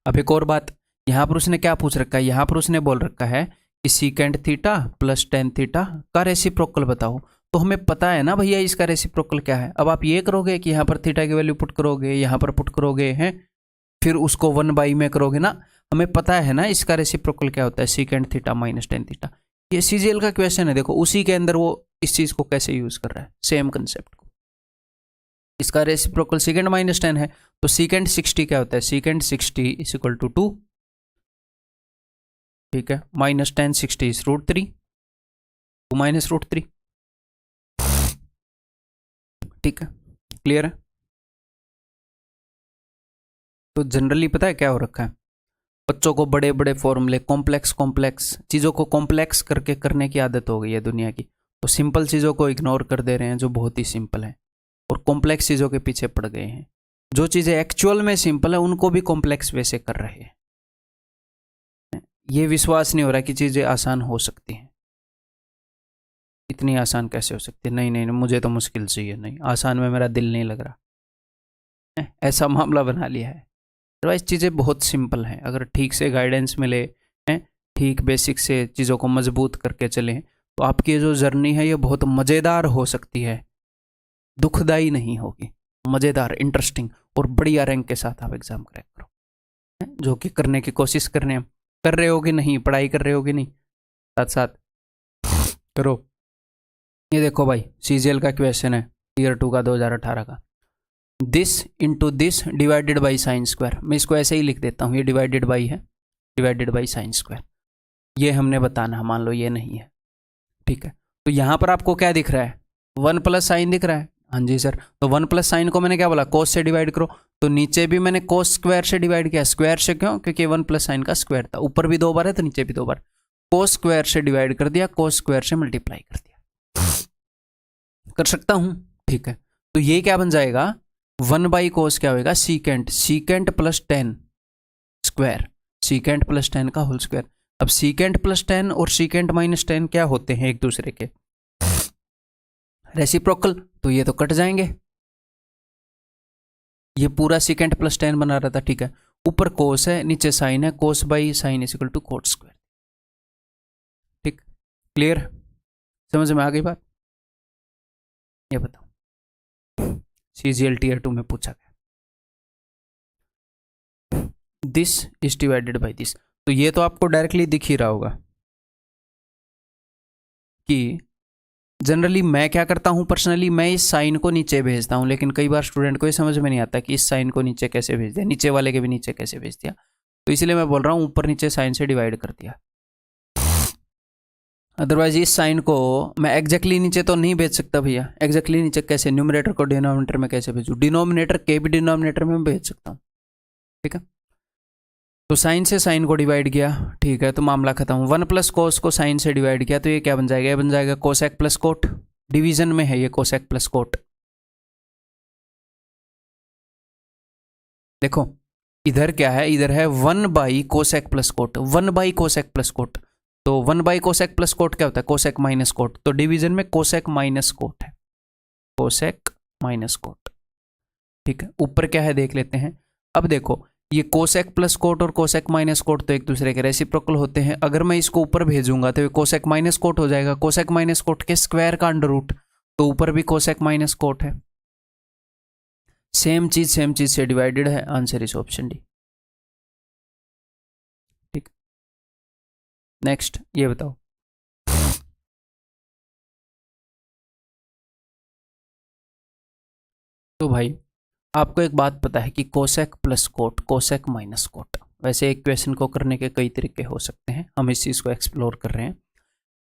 अब एक और बात, यहाँ पर उसने क्या पूछ रखा है, यहाँ पर उसने बोल रखा है कि secant theta plus tan theta का रेसिप्रोकल बताओ। तो हमें पता है ना भैया इसका रेसिप्रोकल क्या है। अब आप ये करोगे कि यहाँ पर थीटा की वैल्यू पुट करोगे, यहाँ पर पुट करोगे हैं, फिर उसको 1 बाई में करोगे ना, हमें पता है ना इसका रेसिप्रोकल क्या होता है, secant theta minus tan theta. ये सीजीएल का क्वेश्चन है, देखो उसी के अंदर वो इस चीज को कैसे यूज कर रहा है, सेम कंसेप्ट को। इसका रेसिप्रोकल सीकेंड माइनस टेन है, तो सीकेंड 60 क्या होता है, सीकेंड 60 इज इक्वल टू 2, ठीक है, माइनस टेन 60 इज √3, 2 माइनस √3, ठीक है, क्लियर है। तो जनरली पता है क्या हो रखा है, बच्चों को बड़े बड़े फॉर्मूले, कॉम्प्लेक्स चीज़ों को कॉम्प्लेक्स करके करने की आदत हो गई है दुनिया की। तो सिंपल चीज़ों को इग्नोर कर दे रहे हैं जो बहुत ही सिंपल है, और कॉम्प्लेक्स चीज़ों के पीछे पड़ गए हैं। जो चीज़ें एक्चुअल में सिंपल है उनको भी कॉम्प्लेक्स वैसे कर रहे हैं। ये विश्वास नहीं हो रहा कि चीज़ें आसान हो सकती हैं। इतनी आसान कैसे हो सकती है, नहीं नहीं मुझे तो मुश्किल चाहिए, नहीं आसान में मेरा दिल नहीं लग रहा, ऐसा मामला बना लिया है। अदरवाइज चीज़ें बहुत सिंपल हैं, अगर ठीक से गाइडेंस मिले हैं, ठीक बेसिक से चीज़ों को मजबूत करके चलें, तो आपकी जो जर्नी है ये बहुत मज़ेदार हो सकती है, दुखदाई नहीं होगी, मज़ेदार, इंटरेस्टिंग और बढ़िया रैंक के साथ आप एग्ज़ाम क्रैक करो, जो कि करने की कोशिश कर रहे हो कि नहीं, पढ़ाई कर रहे हो कि नहीं, साथ साथ करो। ये देखो भाई, सीजीएल का क्वेश्चन है ईयर 2 का 2018 का, this into this divided by sine square. मैं इसको ऐसे ही लिख देता हूँ, ये डिवाइडेड बाई है, डिवाइडेड बाई साइन स्क्वायर, ये हमने बताना है, मान लो ये नहीं है, ठीक है। तो यहाँ पर आपको क्या दिख रहा है, 1 प्लस साइन दिख रहा है, हाँ जी सर। तो 1 प्लस साइन को मैंने क्या बोला, कोस से डिवाइड करो, तो नीचे भी मैंने कोस स्क्वायर से डिवाइड किया। स्क्वायर से क्यों, क्योंकि 1 प्लस साइन का स्क्वायर था, ऊपर भी 2 बार है तो नीचे भी 2 बार, कोस स्क्वायर से डिवाइड कर दिया, कोस स्क्वायर से मल्टीप्लाई कर दिया, कर सकता हूँ, ठीक है। तो ये क्या बन जाएगा, 1 बाई कोस क्या होगा, secant plus 10 square, secant plus 10 का होल स्क्वायर। अब सीकेंट प्लस 10 और सीकेंट माइनस 10 क्या होते हैं, एक दूसरे के रेसिप्रोकल, तो ये तो कट जाएंगे। ये पूरा सीकेंट प्लस 10 बना रहा था, ठीक है, ऊपर कोस है नीचे साइन है, cos by sine is equal to cot square, ठीक, क्लियर, समझ में आ गई बात। ये बताओ, सीजीएल टीयर 2 में पूछा गया, this is divided by this. तो ये तो आपको डायरेक्टली दिख ही रहा होगा कि जनरली मैं क्या करता हूं, पर्सनली मैं इस साइन को नीचे भेजता हूं, लेकिन कई बार स्टूडेंट को ये समझ में नहीं आता कि इस साइन को नीचे कैसे भेज दिया, नीचे वाले के भी नीचे कैसे भेज दिया। तो इसलिए मैं बोल रहा हूं ऊपर नीचे साइन से डिवाइड कर दिया। अदरवाइज इस साइन को मैं एग्जैक्टली नीचे तो नहीं भेज सकता भैया। एग्जैक्टली नीचे कैसे, न्यूमरेटर को डिनोमिनेटर में कैसे भेजूँ? डिनोमिनेटर के भी डिनोमिनेटर में भेज सकता हूँ, ठीक है। तो साइन से साइन को डिवाइड किया, ठीक है, तो मामला खत्म। 1 प्लस कोस को साइन से डिवाइड किया तो ये क्या बन जाएगा? ये बन जाएगा कोसेक प्लस कोट। डिवीजन में है ये कोसेक प्लस कोट। देखो इधर क्या है, इधर है 1 by cosec plus coat, 1 by cosec plus coat. तो 1 बाई कोसेक प्लस कोट क्या होता है? Cosec minus coat. तो डिवीजन में कोसेक माइनस कोट है, कोसेक माइनस कोट, ठीक है। ऊपर क्या है देख लेते हैं। अब देखो ये कोसेक प्लस कोट और कोसेक माइनस कोट तो एक दूसरे के रेसिप्रोकल होते हैं। अगर मैं इसको ऊपर भेजूंगा तो ये कोसेक माइनस कोट हो जाएगा। कोसेक माइनस कोट के स्क्वायर का अंडर रूट, तो ऊपर भी कोसेक माइनस कोट है। सेम चीज से डिवाइडेड है। आंसर इज ऑप्शन डी, ठीक। नेक्स्ट ये बताओ, तो भाई आपको एक बात पता है कि cosec plus coat, cosec minus coat, वैसे एक क्वेश्चन को करने के कई तरीके हो सकते हैं, हम इस चीज़ को एक्सप्लोर कर रहे हैं।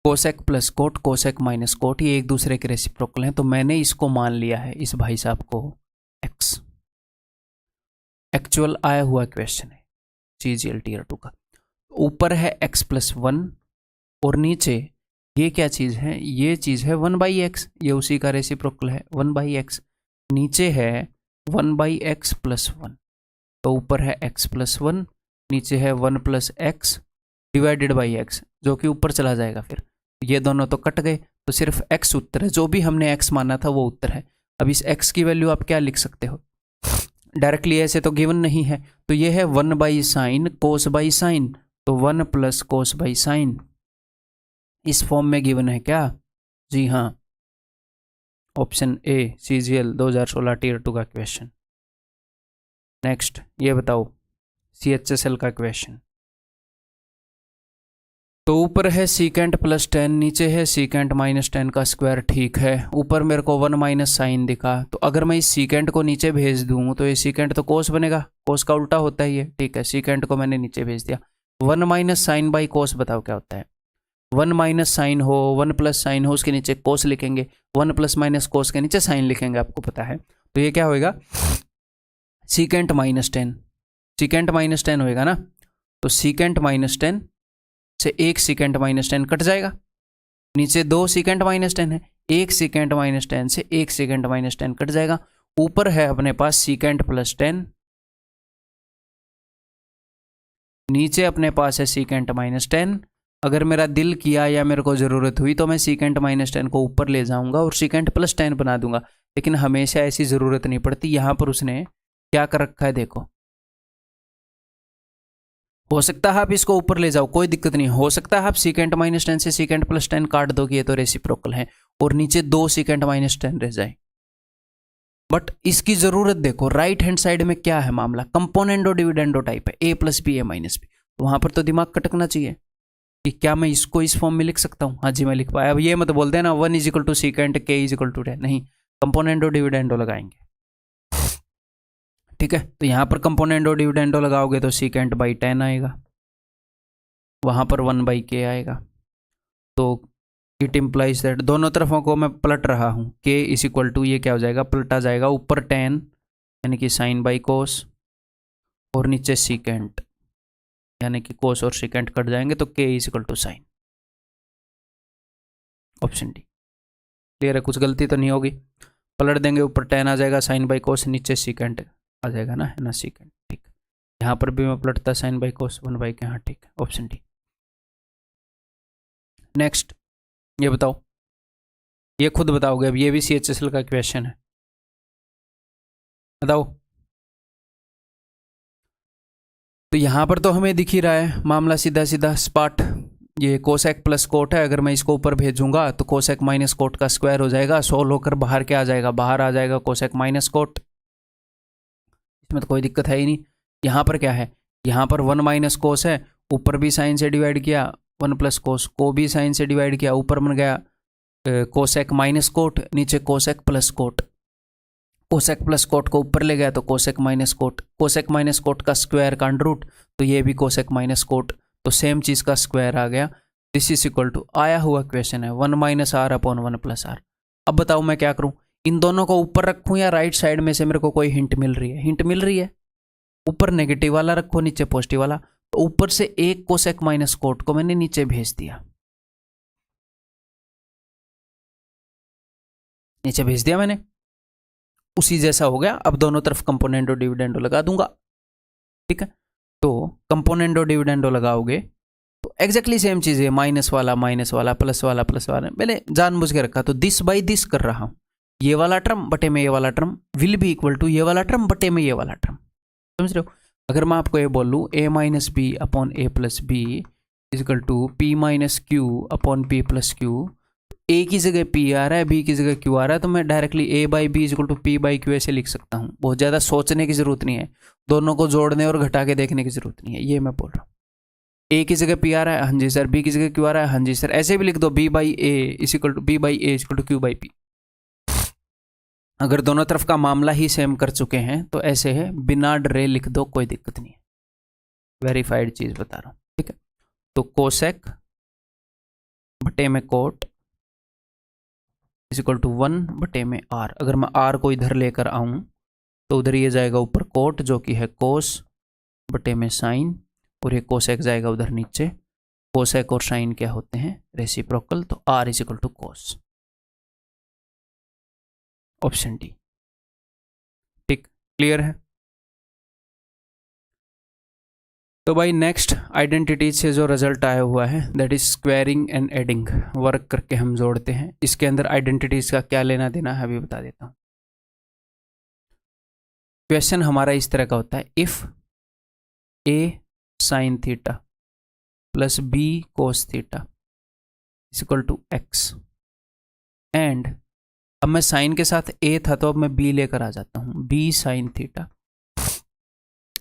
Cosec plus coat, cosec minus coat, ये एक दूसरे के रेसिप्रोकल हैं। तो मैंने इसको मान लिया है, इस भाई साहब को एक्स। एक्चुअल आया हुआ क्वेश्चन है CGL Tier 2 का। ऊपर है x प्लस 1 और नीचे ये क्या चीज़ है? ये चीज़ है 1 बाई एक्स, ये उसी का रेसिप्रोकल है 1 बाई एक्स। नीचे है 1 बाई एक्स प्लस 1, तो ऊपर है x प्लस 1, नीचे है 1 plus x divided by x, जो कि ऊपर चला जाएगा। फिर ये दोनों तो कट गए, तो सिर्फ x उत्तर है। जो भी हमने x माना था वो उत्तर है। अब इस x की वैल्यू आप क्या लिख सकते हो? डायरेक्टली ऐसे तो गिवन नहीं है, तो ये है 1 by sine cos by sign, तो 1 प्लस कोस बाई साइन इस फॉर्म में गिवन है क्या? जी हाँ, ऑप्शन ए CGL 2016 Tier 2 का क्वेश्चन। नेक्स्ट ये बताओ CHSL का क्वेश्चन। तो ऊपर है सीकेंट प्लस 10, नीचे है सीकेंट माइनस 10 का स्क्वायर, ठीक है। ऊपर मेरे को 1 माइनस साइन दिखा, तो अगर मैं इस सीकेंट को नीचे भेज दूँ तो ये सीकेंट तो कोस बनेगा, कोस का उल्टा होता है ये, ठीक है। सीकेंट को मैंने नीचे भेज दिया। 1 माइनस साइन बाई कोस बताओ क्या होता है? 1 माइनस साइन हो, 1 प्लस साइन हो, उसके नीचे कोस लिखेंगे, 1 प्लस माइनस कोस के नीचे साइन लिखेंगे, आपको पता है। तो ये क्या होएगा? सीकेंट माइनस 10, सीकेंट माइनस 10 होएगा ना। तो सीकेंट माइनस 10 से एक सीकेंट माइनस 10 कट जाएगा, नीचे 2 सीकेंट माइनस 10 है, एक सीकेंट माइनस 10 से एक सीकेंट माइनस 10 कट जाएगा। ऊपर है अपने पास सीकेंट प्लस 10, नीचे अपने पास है सीकेंट माइनस 10। अगर मेरा दिल किया या मेरे को ज़रूरत हुई तो मैं सीकेंट माइनस 10 को ऊपर ले जाऊंगा और सीकेंट प्लस 10 बना दूंगा, लेकिन हमेशा ऐसी ज़रूरत नहीं पड़ती। यहाँ पर उसने क्या कर रखा है देखो, हो सकता है आप इसको ऊपर ले जाओ, कोई दिक्कत नहीं। हो सकता है आप सीकेंट माइनस 10 से सीकेंट प्लस 10 काट दो कि ये तो रेसिप्रोकल है, और नीचे 2 सीकेंट माइनस 10 रह जाए। बट इसकी जरूरत देखो, राइट हैंड साइड में क्या है मामला? कंपोनेंडो डिविडेंडो टाइप है, a plus B A minus B. वहां पर तो दिमाग खटकना चाहिए कि क्या मैं इसको इस फॉर्म में लिख सकता हूँ? हाँ जी मैं लिख पाया। अब ये मत बोलते ना 1 is equal to secant k is equal to 10, नहीं, कंपोनेंडो डिविडेंडो लगाएंगे, ठीक है। तो यहाँ पर कंपोनेंडो डिविडेंडो लगाओगे तो सीकेंट बाई 10 आएगा, वहाँ पर 1 बाई के आएगा। तो इट इम्प्लाइज दैट, दोनों तरफों को मैं पलट रहा हूँ, k इज इक्वल टू, ये क्या हो जाएगा? पलटा जाएगा, ऊपर 10 यानी कि साइन बाई कोस, और नीचे सीकेंट यानी कि कोस और सीकेंट कट जाएंगे, तो k is equal to sine. Option D clear है, कुछ गलती तो नहीं होगी। पलट देंगे, ऊपर 10 आ जाएगा साइन बाई कोस, नीचे सीकेंट आ जाएगा ना, है ना, सीकेंट, ठीक। यहाँ पर भी मैं पलटता साइन बाई कोस 1 बाई के, हाँ ठीक है, ऑप्शन डी। नेक्स्ट ये बताओ, ये खुद बताओगे, अब ये भी CHSL का क्वेश्चन है, बताओ। तो यहाँ पर तो हमें दिख ही रहा है मामला सीधा सीधा स्पॉट, ये कोसेक प्लस कोट है। अगर मैं इसको ऊपर भेजूंगा तो कोसेक माइनस कोट का स्क्वायर हो जाएगा, 16 होकर बाहर क्या आ जाएगा? बाहर आ जाएगा कोसेक माइनस कोट, इसमें तो कोई दिक्कत है ही नहीं। यहाँ पर क्या है? यहाँ पर 1 माइनस कोस है, ऊपर भी साइन से डिवाइड किया, 1 प्लस कोस को भी साइन से डिवाइड किया, ऊपर बन गया कोसेक माइनस कोट, नीचे cosec plus coat. Cosec plus coat को ऊपर ले गया तो cosec minus coat, cosec minus coat का स्क्वायर का अंडर रूट, तो ये भी कोसेक माइनस कोट, तो सेम चीज़ का स्क्वायर आ गया। दिस इज इक्वल टू, आया हुआ क्वेश्चन है 1 minus R upon 1 plus R. अब बताओ मैं क्या करूं, इन दोनों को ऊपर रखूं या राइट साइड में से मेरे को कोई हिंट मिल रही है? हिंट मिल रही है, ऊपर नेगेटिव वाला रखो नीचे पॉजिटिव वाला। तो ऊपर से एक कोसेक माइनस कोट को मैंने नीचे भेज दिया, नीचे भेज दिया मैंने, उसी जैसा हो गया। अब दोनों तरफ कंपोनेंडो डिविडेंडो लगा दूंगा, ठीक है। तो कंपोनेंडो डिविडेंडो लगाओगे तो एग्जैक्टली सेम चीज है, माइनस वाला प्लस वाला प्लस वाला, मैंने जानबूझ के रखा। तो दिस बाई दिस कर रहा हूं, ये वाला टर्म बटे में ये वाला term will be equal to ये वाला टर्म बटे में ये वाला टर्म, समझ रहे हो? अगर मैं आपको ये बोल लूँ A minus B upon A plus B is equal to P minus Q upon P plus Q, A की जगह पी आ रहा है, बी की जगह क्यू आ रहा है, तो मैं directly A by B is equal to P by Q ऐसे लिख सकता हूँ। बहुत ज़्यादा सोचने की जरूरत नहीं है, दोनों को जोड़ने और घटा के देखने की जरूरत नहीं है, ये मैं बोल रहा हूँ। ए की जगह पी आ रहा है, हाँ जी सर, बी की जगह क्यू आ रहा है, हाँ जी सर, ऐसे भी लिख दो B by A equal to B by A equal to Q by P. अगर दोनों तरफ का मामला ही सेम कर चुके हैं तो ऐसे है, बिना डरे लिख दो, कोई दिक्कत नहीं है, वेरीफाइड चीज बता रहा हूं, ठीक है। तो कोसेक बटे में कोट इज इक्वल टू 1 बटे में आर। अगर मैं आर को इधर लेकर आऊं तो उधर ये जाएगा ऊपर कोट जो कि है कोस बटे में साइन, और ये कोसेक जाएगा उधर नीचे। कोसेक और साइन क्या होते हैं? रेसिप्रोकल। तो R is equal to cos, option D, ठीक, क्लियर है? तो भाई नेक्स्ट आइडेंटिटी से जो रिजल्ट आया हुआ है that is squaring and adding, work करके हम जोड़ते हैं। इसके अंदर आइडेंटिटीज का क्या लेना देना है अभी बता देता हूं। क्वेश्चन हमारा इस तरह का होता है, if A sine theta plus B cos theta is equal to x, and अब मैं साइन के साथ ए था तो अब मैं बी लेकर आ जाता हूं, B sine theta.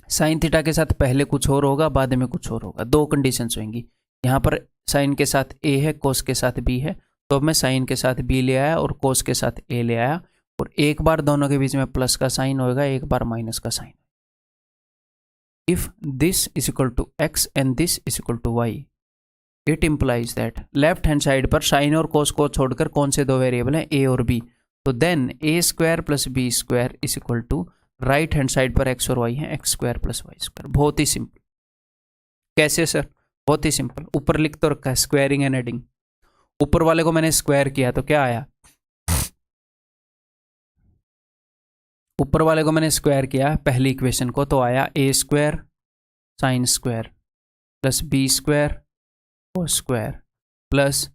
Sine theta के साथ पहले कुछ और होगा, बाद में कुछ और होगा, दो कंडीशंस होंगी। यहाँ पर साइन के साथ ए है, कोस के साथ बी है, तो अब मैं साइन के साथ बी ले आया और कोस के साथ ए ले आया, और एक बार दोनों के बीच में प्लस का साइन होगा, एक बार माइनस का sign. If this is equal to x and this is equal to y, it implies that left hand side पर साइन और कोस को छोड़कर कौन से दो वेरिएबल हैं? ए और बी। तो then A square plus B square is equal to right hand side पर एक्स और वाई है, x square plus Y square. बहुत ही सिंपल। कैसे सर? बहुत ही सिंपल, ऊपर लिख तो रखा है स्क्वायरिंग एंड एडिंग। ऊपर वाले को मैंने स्क्वायर किया तो क्या आया? ऊपर वाले को मैंने स्क्वायर किया पहली इक्वेशन को, तो आया A square sine square plus B square cos square plus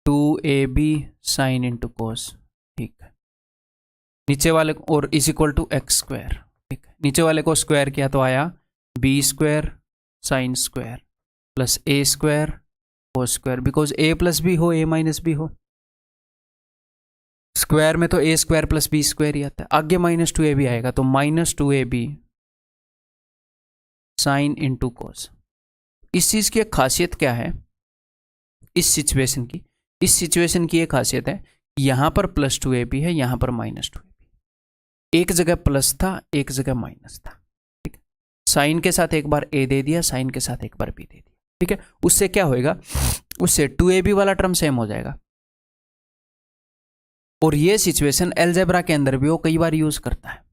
2ab sine into cos, ठीक है। नीचे वाले को और is equal to X square, ठीक है। नीचे वाले को स्क्वायर किया तो आया B square sine square plus A square cos square, because A plus B हो ए माइनस बी हो, स्क्वायर में तो A square plus B square ही आता है। आगे माइनस 2ab आएगा तो माइनस 2ab साइन इंटू कोस। इस चीज की एक खासियत क्या है इस सिचुएशन की? इस सिचुएशन की एक खासियत है, यहां पर प्लस 2ab है, यहां पर माइनस 2ab, एक जगह प्लस था एक जगह माइनस था, ठीक है। साइन के साथ एक बार ए दे दिया, साइन के साथ एक बार बी दे दिया, ठीक है। उससे क्या होएगा? उससे 2ab वाला टर्म सेम हो जाएगा। और ये सिचुएशन अलजेब्रा के अंदर भी वो कई बार यूज करता है,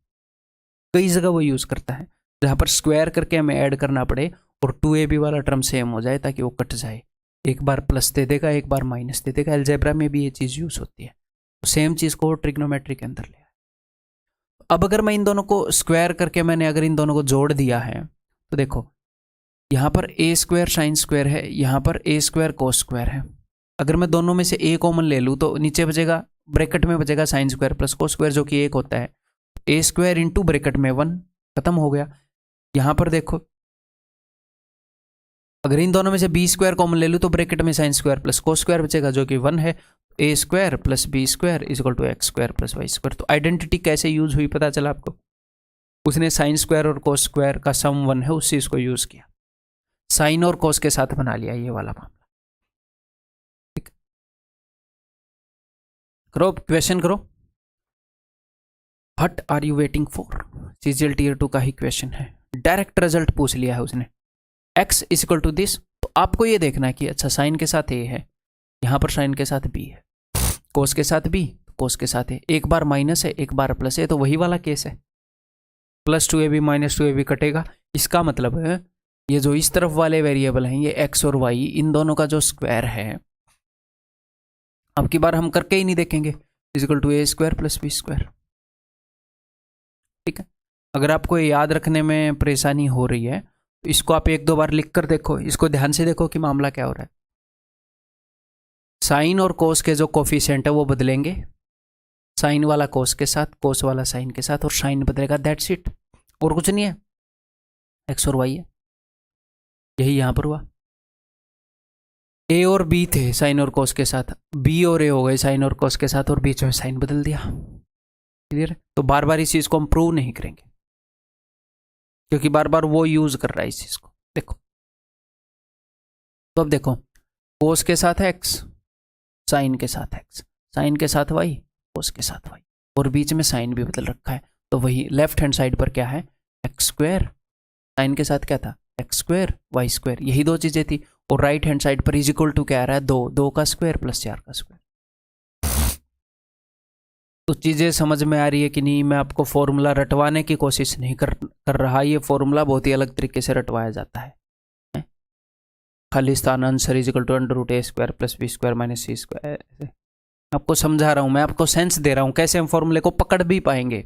कई जगह वो यूज करता है, जहां पर स्क्वायर करके हमें ऐड करना पड़े और 2ab वाला टर्म सेम हो जाए ताकि वो कट जाए। एक बार प्लस दे देगा एक बार माइनस दे देगा, अलजेब्रा में भी ये चीज यूज होती है। तो सेम चीज को ट्रिग्नोमेट्री के अंदर ले आए। अब अगर मैं इन दोनों को स्क्वायर करके मैंने अगर इन दोनों को जोड़ दिया है तो देखो यहां पर ए स्क्वायर साइन स्क्वायर है, यहां पर ए स्क्वायर कोस स्क्वायर है। अगर मैं दोनों में से ए कॉमन ले लूँ तो नीचे बचेगा, ब्रैकेट में बचेगा sign square plus cos square जो कि एक होता है, ए स्क्वायर इंटू ब्रैकेट में 1, खत्म हो गया। यहां पर देखो अगर इन दोनों में से बी स्क्वायर कॉमन ले लूँ तो ब्रैकेट में sine square plus cos square बचेगा जो कि 1 है। A square plus B square is equal to X square plus Y square. तो आइडेंटिटी कैसे यूज हुई पता चला आपको? उसने साइन स्क्वायर और कोस स्क्वायर का सम 1 है, उससे इसको यूज किया, साइन और कोस के साथ बना लिया ये वाला मामला, ठीक। करो क्वेश्चन करो। What are you waiting for? CGL tier 2 का ही क्वेश्चन है, डायरेक्ट रिजल्ट पूछ लिया है उसने। x is equal to this, तो तो आपको ये देखना है कि अच्छा साइन के साथ ए है, यहाँ पर साइन के साथ बी है, कोस के साथ बी, कोस के साथ ए, एक बार माइनस है एक बार प्लस है, तो वही वाला केस है, +2ab -2ab कटेगा। इसका मतलब है ये जो इस तरफ वाले वेरिएबल हैं ये x और y, इन दोनों का जो स्क्वायर है, अब की बार हम करके ही नहीं देखेंगे, =a² + b²। ठीक है, अगर आपको ये याद रखने में परेशानी हो रही है तो इसको आप एक दो बार लिख कर देखो, इसको ध्यान से देखो कि मामला क्या हो रहा है। साइन और कोस के जो कोफिशिएंट है वो बदलेंगे, साइन वाला कोस के साथ, कोस वाला साइन के साथ, और साइन बदलेगा, दैट्स इट, और कुछ नहीं है, x और y है। यही यहां पर हुआ, a और b थे साइन और कोस के साथ, b और a हो गए साइन और कोस के साथ, और बीच में साइन बदल दिया। क्लियर? तो बार बार इस चीज को हम प्रूव नहीं करेंगे क्योंकि बार बार वो यूज कर रहा है इस चीज को। देखो तो अब देखो, कोस के साथ x, साइन के साथ x, साइन के साथ y, कोस के साथ y, और बीच में साइन भी बदल रखा है, तो वही लेफ्ट हैंड साइड पर क्या है, x², साइन के साथ क्या था, x², y², यही दो चीजें थी, और राइट हैंड साइड पर = क्या आ रहा है, 2 का स्क्वायर + 4 का स्क्वायर। तो चीजें समझ में आ रही है कि नहीं? मैं आपको फॉर्मूला रटवाने की कोशिश नहीं कर रहा, ये फॉर्मूला बहुत ही अलग तरीके से रटवाया जाता है। Khalistan answer =√a² + b² - c²। आपको समझा रहा हूं, मैं आपको सेंस दे रहा हूं कैसे हम फॉर्मूले को पकड़ भी पाएंगे।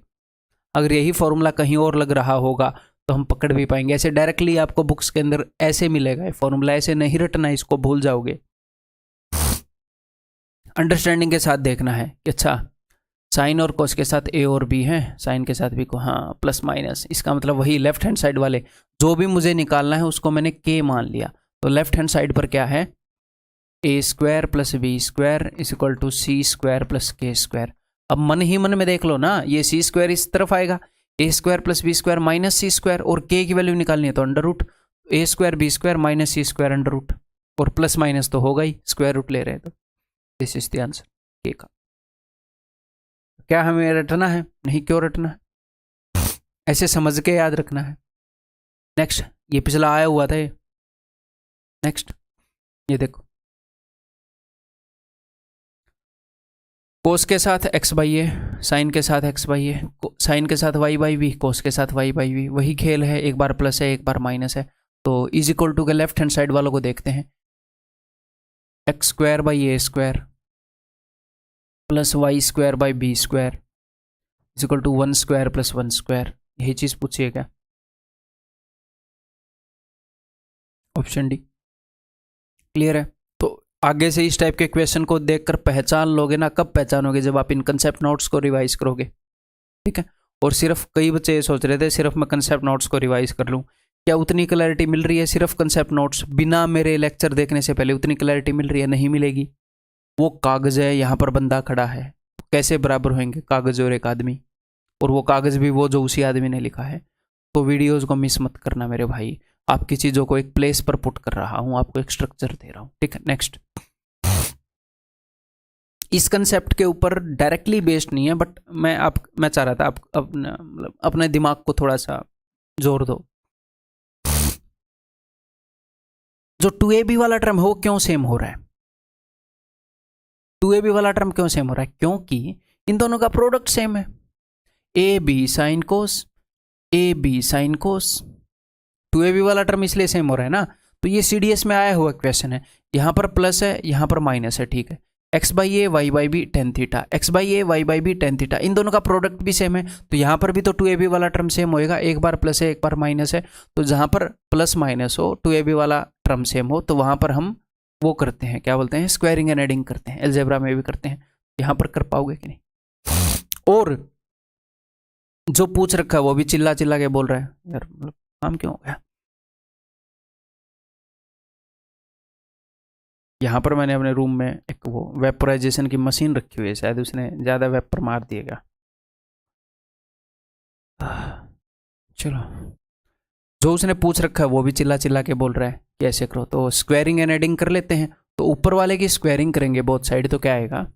अगर यही फॉर्मूला कहीं और लग रहा होगा तो हम पकड़ भी पाएंगे, ऐसे डायरेक्टली आपको बुक्स के अंदर ऐसे मिलेगा फॉर्मूला, ऐसे नहीं रटना, इसको भूल जाओगे। अंडरस्टैंडिंग के साथ देखना है कि अच्छा साइन और कोस के साथ a और b है, साइन के साथ b को हाँ प्लस माइनस, इसका मतलब वही लेफ्ट हैंड साइड वाले जो भी मुझे निकालना है उसको मैंने k मान लिया, तो लेफ्ट हैंड साइड पर क्या है, a² + b² = c² + k²। अब मन ही मन में देख लो ना, ये c² इस तरफ आएगा, a² + b² - c², और k की वैल्यू निकालनी है तो √, a² b² - c² √, और प्लस माइनस तो होगा ही, स्क्वायर रूट ले रहे हैं तो this is the answer k का। क्या हमें रटना है? नहीं, क्यों रटना है, ऐसे समझ के याद रखना है। नेक्स्ट, ये पिछला आया हुआ था ये। नेक्स्ट ये देखो, कोस के साथ x/a, साइन के साथ x/a, साइन के साथ y/b, कोस के साथ y/b, वही खेल है, एक बार प्लस है एक बार माइनस है, तो = के लेफ्ट हैंड साइड वालों को देखते हैं, x² / a² + y² / b² = 1² + 1², यही चीज पूछिए क्या, ऑप्शन डी। क्लियर है? तो आगे से इस टाइप के क्वेश्चन को देखकर पहचान लोगे ना, कब पहचानोगे, जब आप इन कंसेप्ट नोट्स को रिवाइज करोगे। ठीक है, और सिर्फ कई बच्चे ये सोच रहे थे सिर्फ मैं कंसेप्ट नोट्स को रिवाइज कर लूँ, क्या उतनी क्लैरिटी मिल रही है सिर्फ कंसेप्ट नोट्स बिना मेरे लेक्चर देखने से पहले, उतनी क्लैरिटी मिल रही है? नहीं मिलेगी। वो कागज है, यहाँ पर बंदा खड़ा है, कैसे बराबर होंगे कागज और एक आदमी, और वो कागज भी वो जो उसी आदमी ने लिखा है। तो वीडियोज को मिस मत करना मेरे भाई, आपकी चीजों को एक प्लेस पर पुट कर रहा हूं, आपको एक स्ट्रक्चर दे रहा हूं। ठीक है, नेक्स्ट, इस कंसेप्ट के ऊपर डायरेक्टली बेस्ड नहीं है, बट मैं चाह रहा था आप अपने दिमाग को थोड़ा सा जोर दो। जो 2ab वाला टर्म है वो क्यों सेम हो रहा है, 2ab वाला टर्म क्यों सेम हो रहा है, क्योंकि इन दोनों का प्रोडक्ट सेम है, ab sine cos, ab sine cos, 2ab वाला टर्म इसलिए सेम हो रहा है ना। तो ये CDS में आया हुआ क्वेश्चन है, यहाँ पर प्लस है यहाँ पर माइनस है, ठीक है, x/a y/b tan theta, x/a y/b tan theta, इन दोनों का प्रोडक्ट भी सेम है, तो यहाँ पर भी तो 2ab वाला टर्म सेम होएगा, एक बार प्लस है एक बार माइनस है, तो जहाँ पर प्लस माइनस हो 2ab वाला टर्म सेम हो, तो वहाँ पर हम वो करते हैं, क्या बोलते हैं, स्क्वायरिंग एंड एडिंग करते हैं, अलजेब्रा में भी करते हैं, यहाँ पर कर पाओगे कि नहीं। और जो पूछ रखा है वो भी चिल्ला चिल्ला के बोल रहा है, यार मतलब काम क्यों हो गया। यहाँ पर मैंने अपने रूम में एक वो वेपराइजेशन की मशीन रखी हुई है, शायद उसने ज़्यादा वेपर मार दिएगा। चलो, जो उसने पूछ रखा है वो भी चिल्ला चिल्ला के बोल रहा है कि ऐसे करो, तो स्क्वायरिंग एंड एडिंग कर लेते हैं। तो ऊपर वाले की स्क्वायरिंग करेंगे बोथ साइड, तो क्या आएगा,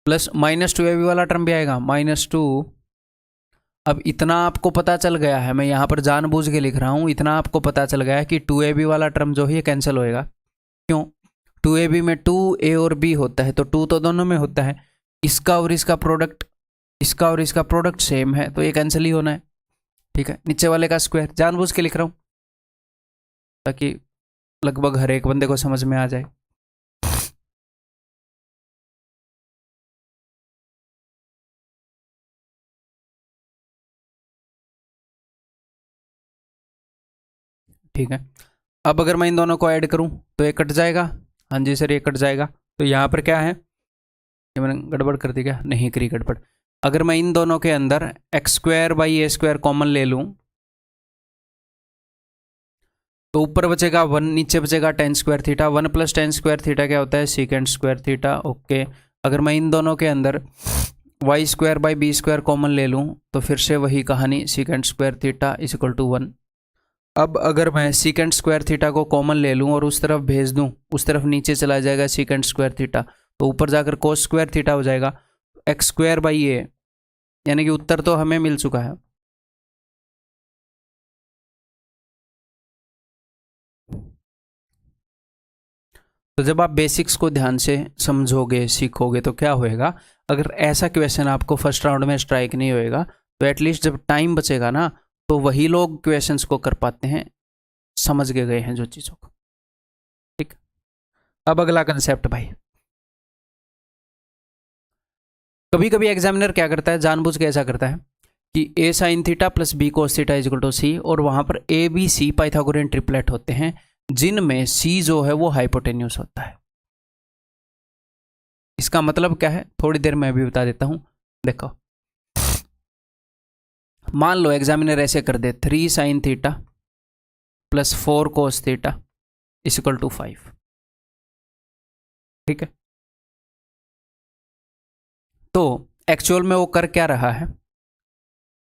प्लस -2ab वाला टर्म भी आएगा -2। अब इतना आपको पता चल गया है, मैं यहाँ पर जानबूझ के लिख रहा हूँ, इतना आपको पता चल गया है कि 2ab वाला टर्म जो है ये कैंसिल होएगा। क्यों? 2ab में 2a और b होता है, तो 2 तो दोनों में होता है, इसका और इसका प्रोडक्ट, इसका और इसका प्रोडक्ट सेम है, तो ये कैंसिल ही होना है। ठीक है, नीचे वाले का स्क्वायर जानबूझ के लिख रहा हूँ ताकि लगभग हर एक बंदे को समझ में आ जाए। ठीक है, अब अगर मैं इन दोनों को ऐड करूं तो ये कट जाएगा। हाँ जी सर, ये कट जाएगा। तो यहाँ पर क्या है, ये मैंने गड़बड़ कर दी क्या? नहीं करी गड़बड़। अगर मैं इन दोनों के अंदर x²/a² कॉमन ले लूं तो ऊपर बचेगा 1, नीचे बचेगा tan² थीटा। 1 + tan² थीटा क्या होता है? sec² theta. ओके, अगर मैं इन दोनों के अंदर y²/b² कॉमन ले लूं तो फिर से वही कहानी, sec² थीटा = 1। अब अगर मैं sec² थीटा को कॉमन ले लूं और उस तरफ भेज दूं, उस तरफ नीचे चला जाएगा sec² थीटा, तो ऊपर जाकर cos² थीटा हो जाएगा x²/a, यानी कि उत्तर तो हमें मिल चुका है। तो जब आप बेसिक्स को ध्यान से समझोगे, सीखोगे, तो क्या होएगा, अगर ऐसा क्वेश्चन आपको फर्स्ट राउंड में स्ट्राइक नहीं होएगा तो एटलीस्ट जब टाइम बचेगा ना, तो वही लोग क्वेश्चंस को कर पाते हैं, समझ के गए हैं जो चीज़ों को। ठीक, अब अगला कंसेप्ट भाई, कभी कभी एग्जामिनर क्या करता है, जानबूझ के ऐसा करता है कि a sin theta + b cos theta = c, और वहां पर a b c Pythagorean triplet होते हैं जिनमें c जो है वो हाइपोटेन्यूस होता है। इसका मतलब क्या है, थोड़ी देर में अभी बता देता हूं। देखो, मान लो एग्जामिनर ऐसे कर दे 3 sin थीटा + 4 cos थीटा = 5। ठीक है, तो एक्चुअल में वो कर क्या रहा है,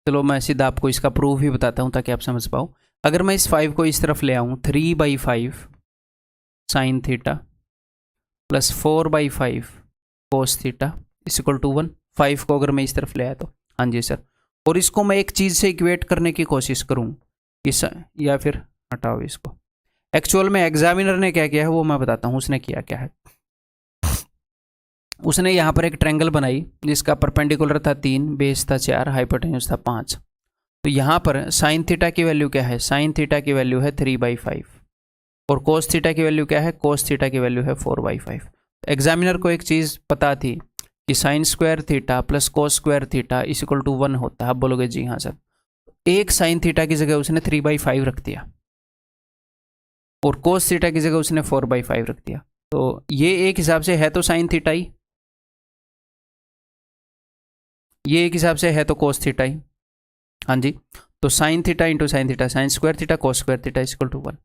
चलो मैं सीधा आपको इसका प्रूफ ही बताता हूं ताकि आप समझ पाओ। अगर मैं इस 5 को इस तरफ ले आऊं, 3/5 sin थीटा + 4/5 cos थीटा = 1। 5 को अगर मैं इस तरफ ले आया तो, हाँ जी सर, और इसको मैं एक चीज़ से इक्वेट करने की कोशिश करूं कि या फिर हटाओ इसको, एक्चुअल में एग्जामिनर ने क्या किया है वो मैं बताता हूं। उसने किया क्या है, उसने यहाँ पर एक ट्रायंगल बनाई जिसका परपेंडिकुलर था 3, बेस था 4, हाइपोटेन्यूज था 5। तो यहाँ पर साइन थीटा की वैल्यू क्या है, साइन थीटा की वैल्यू है 3/5, और कोस थीटा की वैल्यू क्या है, कोस थीटा की वैल्यू है 4/5। एग्जामिनर को एक चीज़ पता थी कि sin² थीटा + cos² थीटा = 1 होता है। आप बोलोगे जी हाँ सर, एक साइन थीटा की जगह उसने 3/5 रख दिया और कोस थीटा की जगह उसने 4/5 रख दिया, तो ये एक हिसाब से है तो साइन थीटा ही, ये एक हिसाब से है तो कोस थीटा ही। हाँ जी, तो sine theta into sine theta, sin² theta cos² theta = 1।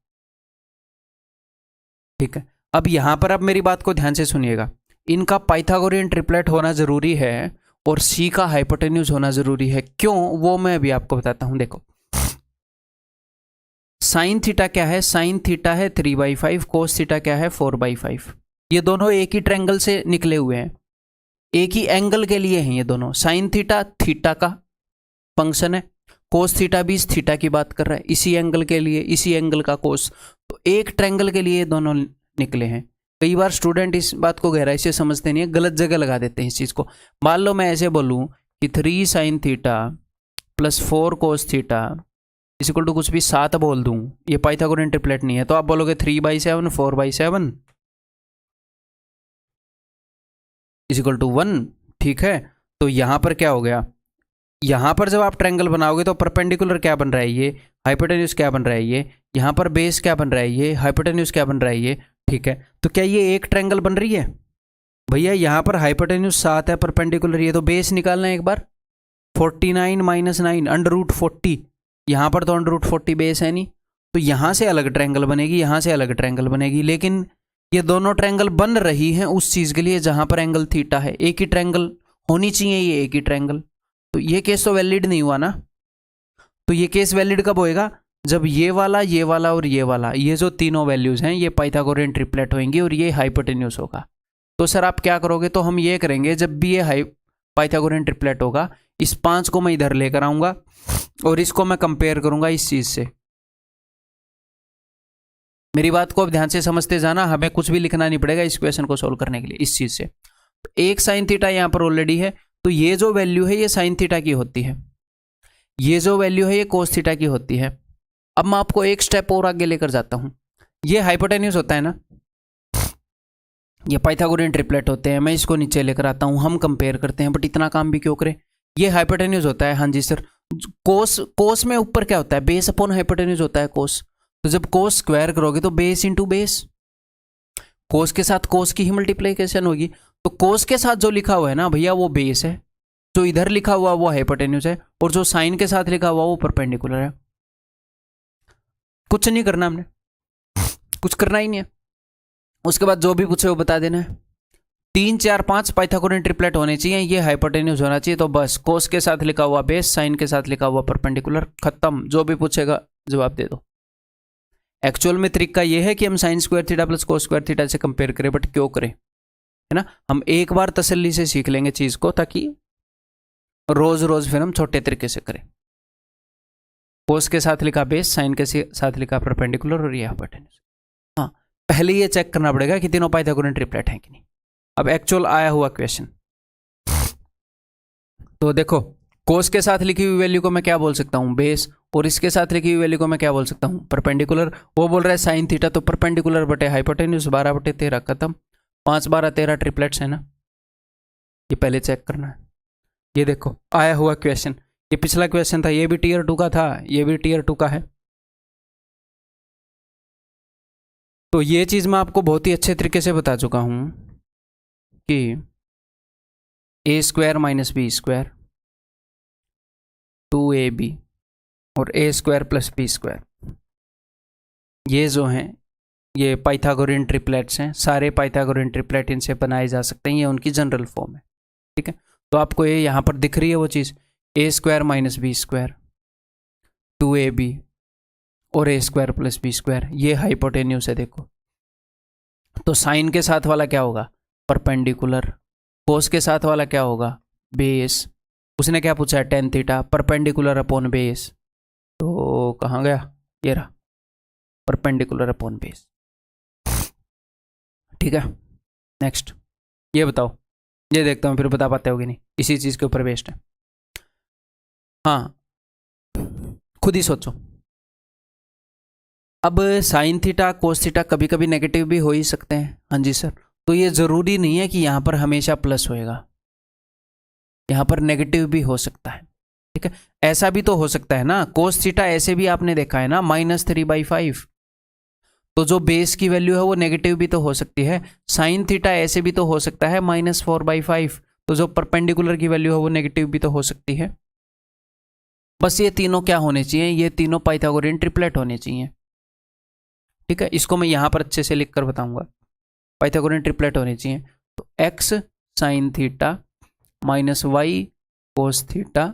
ठीक है, अब यहां पर आप मेरी बात को ध्यान से सुनिएगा, इनका पाइथागोरियन ट्रिपलेट होना जरूरी है और सी का हाइपोटेन्यूज होना जरूरी है। क्यों, वो मैं अभी आपको बताता हूं। देखो, साइन थीटा क्या है, साइन थीटा है 3/5, कोस थीटा क्या है 4/5। ये दोनों एक ही ट्रायंगल से निकले हुए हैं, एक ही एंगल के लिए हैं ये दोनों। साइन थीटा थीटा का फंक्शन है, कोस थीटा भी इस थीटा की बात कर रहा है, इसी एंगल के लिए, इसी एंगल का कोस, तो एक ट्रायंगल के लिए दोनों निकले हैं। कई बार स्टूडेंट इस बात को गहराई से समझते नहीं है, गलत जगह लगा देते हैं इस चीज़ को। मान लो मैं ऐसे बोलूं कि 3 sin थीटा + 4 cos थीटा = कुछ भी 7 बोल दूं, ये पाइथागोरियन ट्रिपलेट नहीं है, तो आप बोलोगे 3/7 4/7 = 1। ठीक है, तो यहां पर क्या हो गया, यहां पर जब आप ट्रायंगल बनाओगे तो परपेंडिकुलर क्या बन रहा है, ये हाइपोटेन्यूज क्या बन रहा है, ये यहां पर बेस क्या बन रहा है, ये हाइपोटेन्यूज क्या बन रहा है, ये। ठीक है, तो क्या ये एक ट्रायंगल बन रही है भैया, यहां पर हाइपोटेन्यूज 7 है, परपेंडिकुलर ये, तो बेस निकालना है एक बार, 49 - 9 √40, यहां पर तो √40 बेस है नहीं, तो यहां से अलग ट्रायंगल बनेगी, यहां से अलग ट्रायंगल बनेगी, लेकिन ये दोनों ट्रायंगल बन रही हैं उस चीज के लिए जहां पर एंगल थीटा है। एक ही ट्रायंगल होनी चाहिए, ये एक ही ट्रायंगल, तो ये केस तो वैलिड नहीं हुआ ना। तो ये केस वैलिड कब होएगा, जब ये वाला और ये वाला, ये जो तीनों वैल्यूज हैं ये पाइथागोरियन ट्रिपलेट होंगी और ये हाइपोटेन्यूज होगा। तो सर आप क्या करोगे, तो हम ये करेंगे, जब भी ये पाइथागोरियन ट्रिपलेट होगा, इस 5 को मैं इधर लेकर आऊंगा और इसको मैं कंपेयर करूंगा इस चीज से। मेरी बात को अब ध्यान से समझते जाना, हमें कुछ भी लिखना नहीं पड़ेगा इस क्वेश्चन को सोल्व करने के लिए इस चीज से। एक साइन थीटा यहां पर ऑलरेडी है, तो ये जो वैल्यू है ये साइन थीटा की होती है, ये जो वैल्यू है ये कोस थीटा की होती है। अब मैं आपको एक स्टेप और आगे लेकर जाता हूं। ये हाइपोटेन्यूज होता है ना, ये पाइथागोरियन ट्रिपलेट होते हैं, मैं इसको नीचे लेकर आता हूं, हम कंपेयर करते हैं, बट इतना काम भी क्यों करें। ये हाइपोटेन्यूज होता है, हाँ जी सर। कोस में ऊपर क्या होता है, बेस अपॉन हाइपोटेन्यूज होता है कोस। तो जब कोस स्क्वायर करोगे तो बेस इंटू बेस, कोस के साथ कोस की ही मल्टीप्लीकेशन होगी। तो कोस के साथ जो लिखा हुआ है ना भैया वो बेस है, जो इधर लिखा हुआ वो हाइपोटेन्यूज है, और जो साइन के साथ लिखा हुआ वो परपेंडिकुलर है। कुछ नहीं करना हमने, कुछ करना ही नहीं है। उसके बाद जो भी पूछे वो बता देना है। 3 4 5 पाइथागोरियन ट्रिपलेट होने चाहिए, ये हाइपोटेन्यूज होना चाहिए। तो बस कोस के साथ लिखा हुआ बेस, साइन के साथ लिखा हुआ परपेंडिकुलर, खत्म। जो भी पूछेगा जवाब दे दो। एक्चुअल में तरीका ये है कि हम sign square theta plus cos square theta से कंपेयर करें, बट क्यों करें, है ना। हम एक बार तसल्ली से सीख लेंगे चीज को, ताकि रोज रोज फिर हम छोटे तरीके से करें। कोस के साथ लिखा बेस, साइन के साथ लिखा परपेंडिकुलर, और ये हाइपोटेन्यूज। हाँ, पहले ये चेक करना पड़ेगा कि तीनों पाइथागोरियन ट्रिपलेट हैं कि नहीं। अब एक्चुअल आया हुआ क्वेश्चन, तो देखो कोस के साथ लिखी हुई वैल्यू को मैं क्या बोल सकता हूं, बेस, और इसके साथ लिखी हुई वैल्यू को मैं क्या बोल सकता हूं, परपेंडिकुलर। वो बोल रहा है साइन थीटा, तो परपेंडिकुलर बटे हाइपोटेन्यूज, 12/13 खत्म। 5 12 13 ट्रिपलेट्स है ना, ये पहले चेक करना है। ये देखो आया हुआ क्वेश्चन, ये पिछला क्वेश्चन था, ये भी टीयर 2 का था, ये भी टीयर 2 का है। तो ये चीज मैं आपको बहुत ही अच्छे तरीके से बता चुका हूं कि A square minus B square 2ab और A square plus B square, ये जो हैं ये पाइथागोरियन ट्रिपलेट्स हैं। सारे पाइथागोरियन ट्रिपलेट इनसे बनाए जा सकते हैं, ये उनकी जनरल फॉर्म है, ठीक है। तो आपको ये यहाँ पर दिख रही है वो चीज़, A square minus B square 2ab और A square plus B square, ये हाइपोटेन्यूज है। देखो तो साइन के साथ वाला क्या होगा, परपेंडिकुलर। कोस के साथ वाला क्या होगा, बेस। उसने क्या पूछा है, tan theta, perpendicular upon base. तो कहाँ गया, ये रहा, परपेंडिकुलर अपॉन बेस, ठीक है। नेक्स्ट ये बताओ, ये देखता हूँ फिर बता पाते होगे नहीं, इसी चीज़ के ऊपर बेस्ड है। हाँ खुद ही सोचो। अब साइन थीटा कोस थीटा कभी कभी नेगेटिव भी हो ही सकते हैं, हाँ जी सर। तो ये ज़रूरी नहीं है कि यहाँ पर हमेशा प्लस होएगा, यहाँ पर नेगेटिव भी हो सकता है, ठीक है। ऐसा भी तो हो सकता है ना, कोस थीटा ऐसे भी आपने देखा है ना, -3/5। तो जो बेस की वैल्यू है वो नेगेटिव भी तो हो सकती है। साइन थीटा ऐसे भी तो हो सकता है -4/5। तो जो परपेंडिकुलर की वैल्यू है वो नेगेटिव भी तो हो सकती है। बस ये तीनों क्या होने चाहिए, ये तीनों पाइथागोरियन ट्रिपलेट होने चाहिए, ठीक है। इसको मैं यहाँ पर अच्छे से लिख कर बताऊंगा, पाइथागोरियन ट्रिपलेट होने चाहिए। तो x sine theta minus y cos theta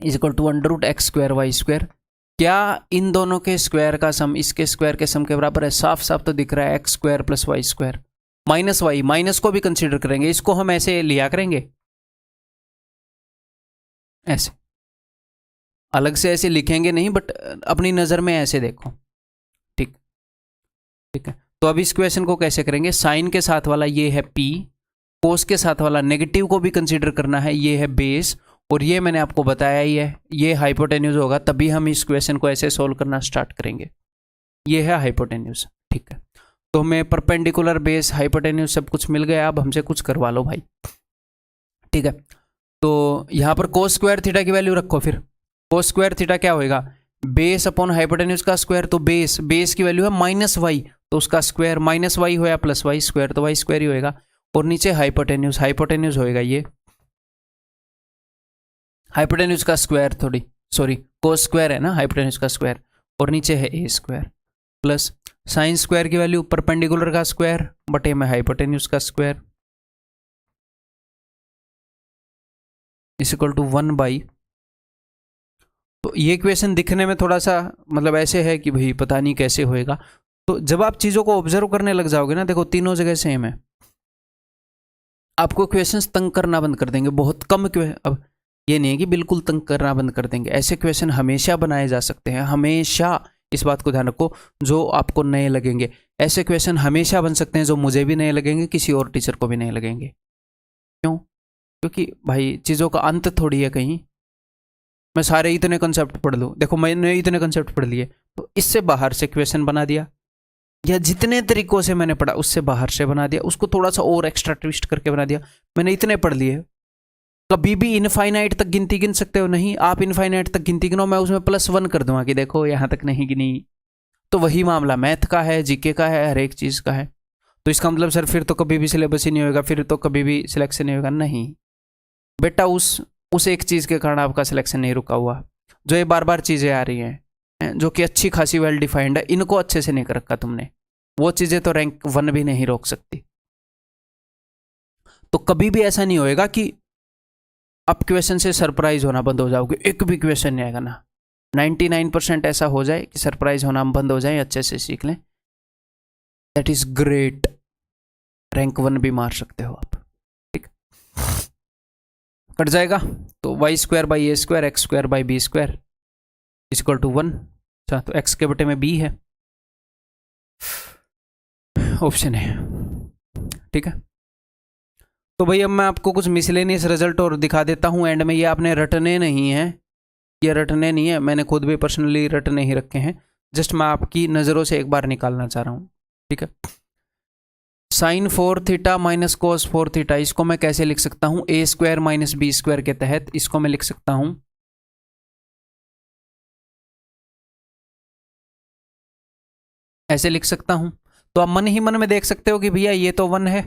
is equal to √x²y²। क्या इन दोनों के स्क्वायर का सम इसके स्क्वायर के सम के बराबर है, साफ साफ तो दिख रहा है, x² + y²। Minus Y, minus को भी कंसीडर करेंगे, इसको हम ऐसे लिया करेंगे, ऐसे अलग से ऐसे लिखेंगे नहीं, बट अपनी नज़र में ऐसे देखो, ठीक ठीक है। तो अब इस क्वेश्चन को कैसे करेंगे, साइन के साथ वाला ये है p, कोस के साथ वाला नेगेटिव को भी कंसीडर करना है, ये है बेस, और ये मैंने आपको बताया ही है, ये हाइपोटेन्यूज होगा, तभी हम इस क्वेश्चन को ऐसे सोल्व करना स्टार्ट करेंगे। ये है हाइपोटेन्यूज, ठीक है। तो हमें परपेंडिकुलर बेस हाइपोटेन्यूज सब कुछ मिल गया, अब हमसे कुछ करवा लो भाई, ठीक है। तो यहाँ पर कोस स्क्वायर थीटा की वैल्यू रखो, फिर कोस स्क्वायर थीटा क्या होएगा, बेस अपॉन हाइपोटेन्यूज का स्क्वायर। तो बेस की वैल्यू है -y, तो उसका स्क्वायर -y होया प्लस y स्क्वायर, तो y स्क्वायर ही होएगा। और नीचे हाइपोटेन्यूज होएगा, ये हाइपोटेन्यूज का स्क्वायर, कोस स्क्वायर है ना, हाइपोटेन्यूज का स्क्वायर, और नीचे है a square plus sine square की वैल्यू परपेंडिकुलर का स्क्वायर बटे में हाइपोटेन्यूज का स्क्वायर इज इक्वल टू 1/। तो ये क्वेश्चन दिखने में थोड़ा सा मतलब ऐसे है कि भाई पता नहीं कैसे होएगा, तो जब आप चीज़ों को ऑब्जर्व करने लग जाओगे ना, देखो तीनों जगह सेम है। आपको क्वेश्चंस तंग करना बंद कर देंगे, बहुत कम अब ये नहीं है कि बिल्कुल तंग करना बंद कर देंगे, ऐसे क्वेश्चन हमेशा बनाए जा सकते हैं, हमेशा। इस बात को ध्यान रखो, जो आपको नए लगेंगे ऐसे क्वेश्चन हमेशा बन सकते हैं, जो मुझे भी नए लगेंगे, किसी और टीचर को भी नए लगेंगे। क्यों? क्योंकि भाई चीज़ों का अंत थोड़ी है कहीं मैं सारे इतने कंसेप्ट पढ़ लूँ। देखो मैंने इतने कंसेप्ट पढ़ लिए, तो इससे बाहर से क्वेश्चन बना दिया, या जितने तरीकों से मैंने पढ़ा उससे बाहर से बना दिया, उसको थोड़ा सा और एक्स्ट्रा ट्विस्ट करके बना दिया। मैंने इतने पढ़ लिए, कभी भी इनफाइनाइट तक गिनती गिन सकते हो? नहीं। आप इनफाइनाइट तक गिनती गिनो, मैं उसमें +1 कर दूंगा कि देखो यहाँ तक नहीं गिनी। तो वही मामला मैथ का है, जीके का है, हर एक चीज़ का है। तो इसका मतलब सर फिर तो कभी भी सिलेबस ही नहीं होगा, फिर तो कभी भी सिलेक्शन नहीं होगा। नहीं बेटा, उस एक चीज़ के कारण आपका सिलेक्शन नहीं रुका हुआ। जो ये बार बार चीज़ें आ रही हैं जो कि अच्छी खासी वेल डिफाइंड है, इनको अच्छे से नहीं कर रखा तुमने, वो चीज़ें तो रैंक 1 भी नहीं रोक सकती। तो कभी भी ऐसा नहीं होएगा कि आप क्वेश्चन से सरप्राइज होना बंद हो जाओगे, एक भी क्वेश्चन नहीं आएगा ना। 99% ऐसा हो जाए कि सरप्राइज होना बंद हो जाए, अच्छे से सीख लें, दैट इज ग्रेट। रैंक 1 भी मार सकते हो आप। ठीक, कट जाएगा तो y² / a² x² / b² = 1। अच्छा, तो x के बटे में b है, ऑप्शन है। ठीक है, तो भाई अब मैं आपको कुछ मिसलेनियस रिजल्ट और दिखा देता हूँ एंड में। ये आपने रटने नहीं है, ये रटने नहीं है, मैंने खुद भी पर्सनली रटने ही रखे हैं, जस्ट मैं आपकी नज़रों से एक बार निकालना चाह रहा हूँ। ठीक है, sin 4θ - cos 4θ, इसको मैं कैसे लिख सकता हूँ? a² - b² के तहत इसको मैं लिख सकता हूँ ऐसे लिख सकता हूँ। तो आप मन ही मन में देख सकते हो कि भैया ये तो 1 है,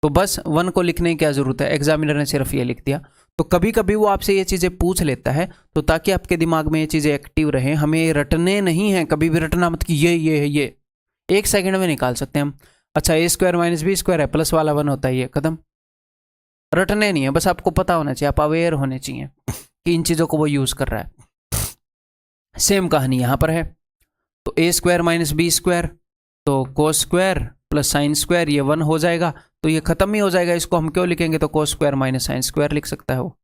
तो बस 1 को लिखने की क्या जरूरत है, एग्जामिनर ने सिर्फ ये लिख दिया। तो कभी कभी वो आपसे ये चीज़ें पूछ लेता है, तो ताकि आपके दिमाग में ये चीज़ें एक्टिव रहें, हमें रटने नहीं है, कभी भी रटना मत कि ये है, ये 1 सेकंड में निकाल सकते हैं हम। अच्छा, a² - b² है, प्लस वाला 1 होता है, ये खत्म। रटने नहीं है, बस आपको पता होना चाहिए, आप अवेयर होने चाहिए कि इन चीज़ों को वो यूज़ कर रहा है। सेम कहानी यहाँ पर है, तो a² - b², तो cos² + sin² ये 1 हो जाएगा, तो ये खत्म ही हो जाएगा। इसको हम क्यों लिखेंगे? तो cos² - sin² लिख सकता है वो,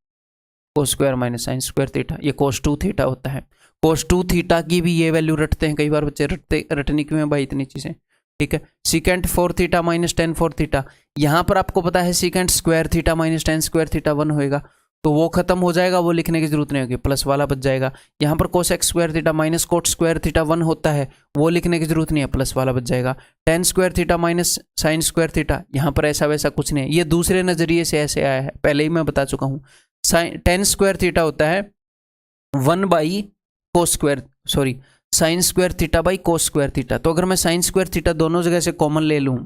cos² - sin²θ, ये cos2θ होता है। cos2θ की भी ये वैल्यू रटते हैं, कई बार बच्चे रटने क्यों है भाई इतनी चीज़ें। ठीक है, secant 4θ - tan 4θ, यहाँ पर आपको पता है secant square θ - tan square θ 1 होएगा, तो वो खत्म हो जाएगा, वो लिखने की जरूरत नहीं होगी, प्लस वाला बच जाएगा। यहाँ पर cos x² - cot square θ 1 होता है, वो लिखने की जरूरत नहीं है, प्लस वाला बच जाएगा। tan square θ - sin square θ, यहाँ पर ऐसा वैसा कुछ नहीं है, ये दूसरे नजरिए से ऐसे आया है, पहले ही मैं बता चुका हूँ। tan square θ होता है 1/cos² sin² θ cos²θ। तो अगर मैं sin² θ दोनों जगह से कॉमन ले लूं,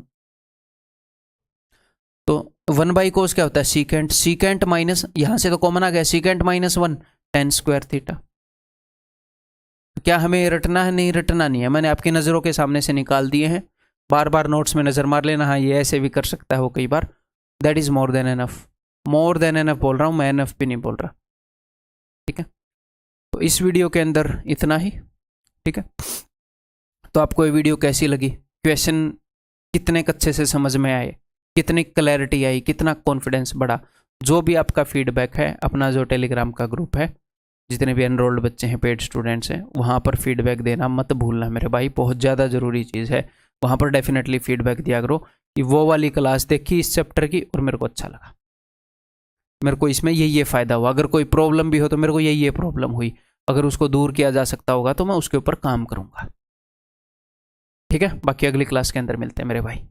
तो 1/cos क्या होता है? secant माइनस, यहां से तो कॉमन आ गया, secant -1 tan²θ। क्या हमें रटना है? नहीं रटना नहीं है, मैंने आपकी नज़रों के सामने से निकाल दिए हैं। बार बार नोट्स में नज़र मार लेना, हाँ ये ऐसे भी कर सकता है वो कई बार, that is more than enough. More than enough बोल रहा हूँ मैं, एनफ भी नहीं बोल रहा। ठीक है, तो इस वीडियो के अंदर इतना ही। ठीक है, तो आपको ये वीडियो कैसी लगी? क्वेश्चन कितने अच्छे से समझ में आए, कितनी क्लैरिटी आई, कितना कॉन्फिडेंस बढ़ा? जो भी आपका फीडबैक है, अपना जो टेलीग्राम का ग्रुप है, जितने भी एनरोल्ड बच्चे हैं, पेड स्टूडेंट्स हैं, वहाँ पर फीडबैक देना मत भूलना मेरे भाई, बहुत ज़्यादा ज़रूरी चीज़ है। वहाँ पर डेफिनेटली फीडबैक दिया करो कि वो वाली क्लास देखी इस चैप्टर की और मेरे को अच्छा लगा, मेरे को इसमें ये फ़ायदा हुआ। अगर कोई प्रॉब्लम भी हो तो मेरे को ये प्रॉब्लम हुई, अगर उसको दूर किया जा सकता होगा तो मैं उसके ऊपर काम करूँगा। ठीक है, बाकी अगली क्लास के अंदर मिलते हैं मेरे भाई।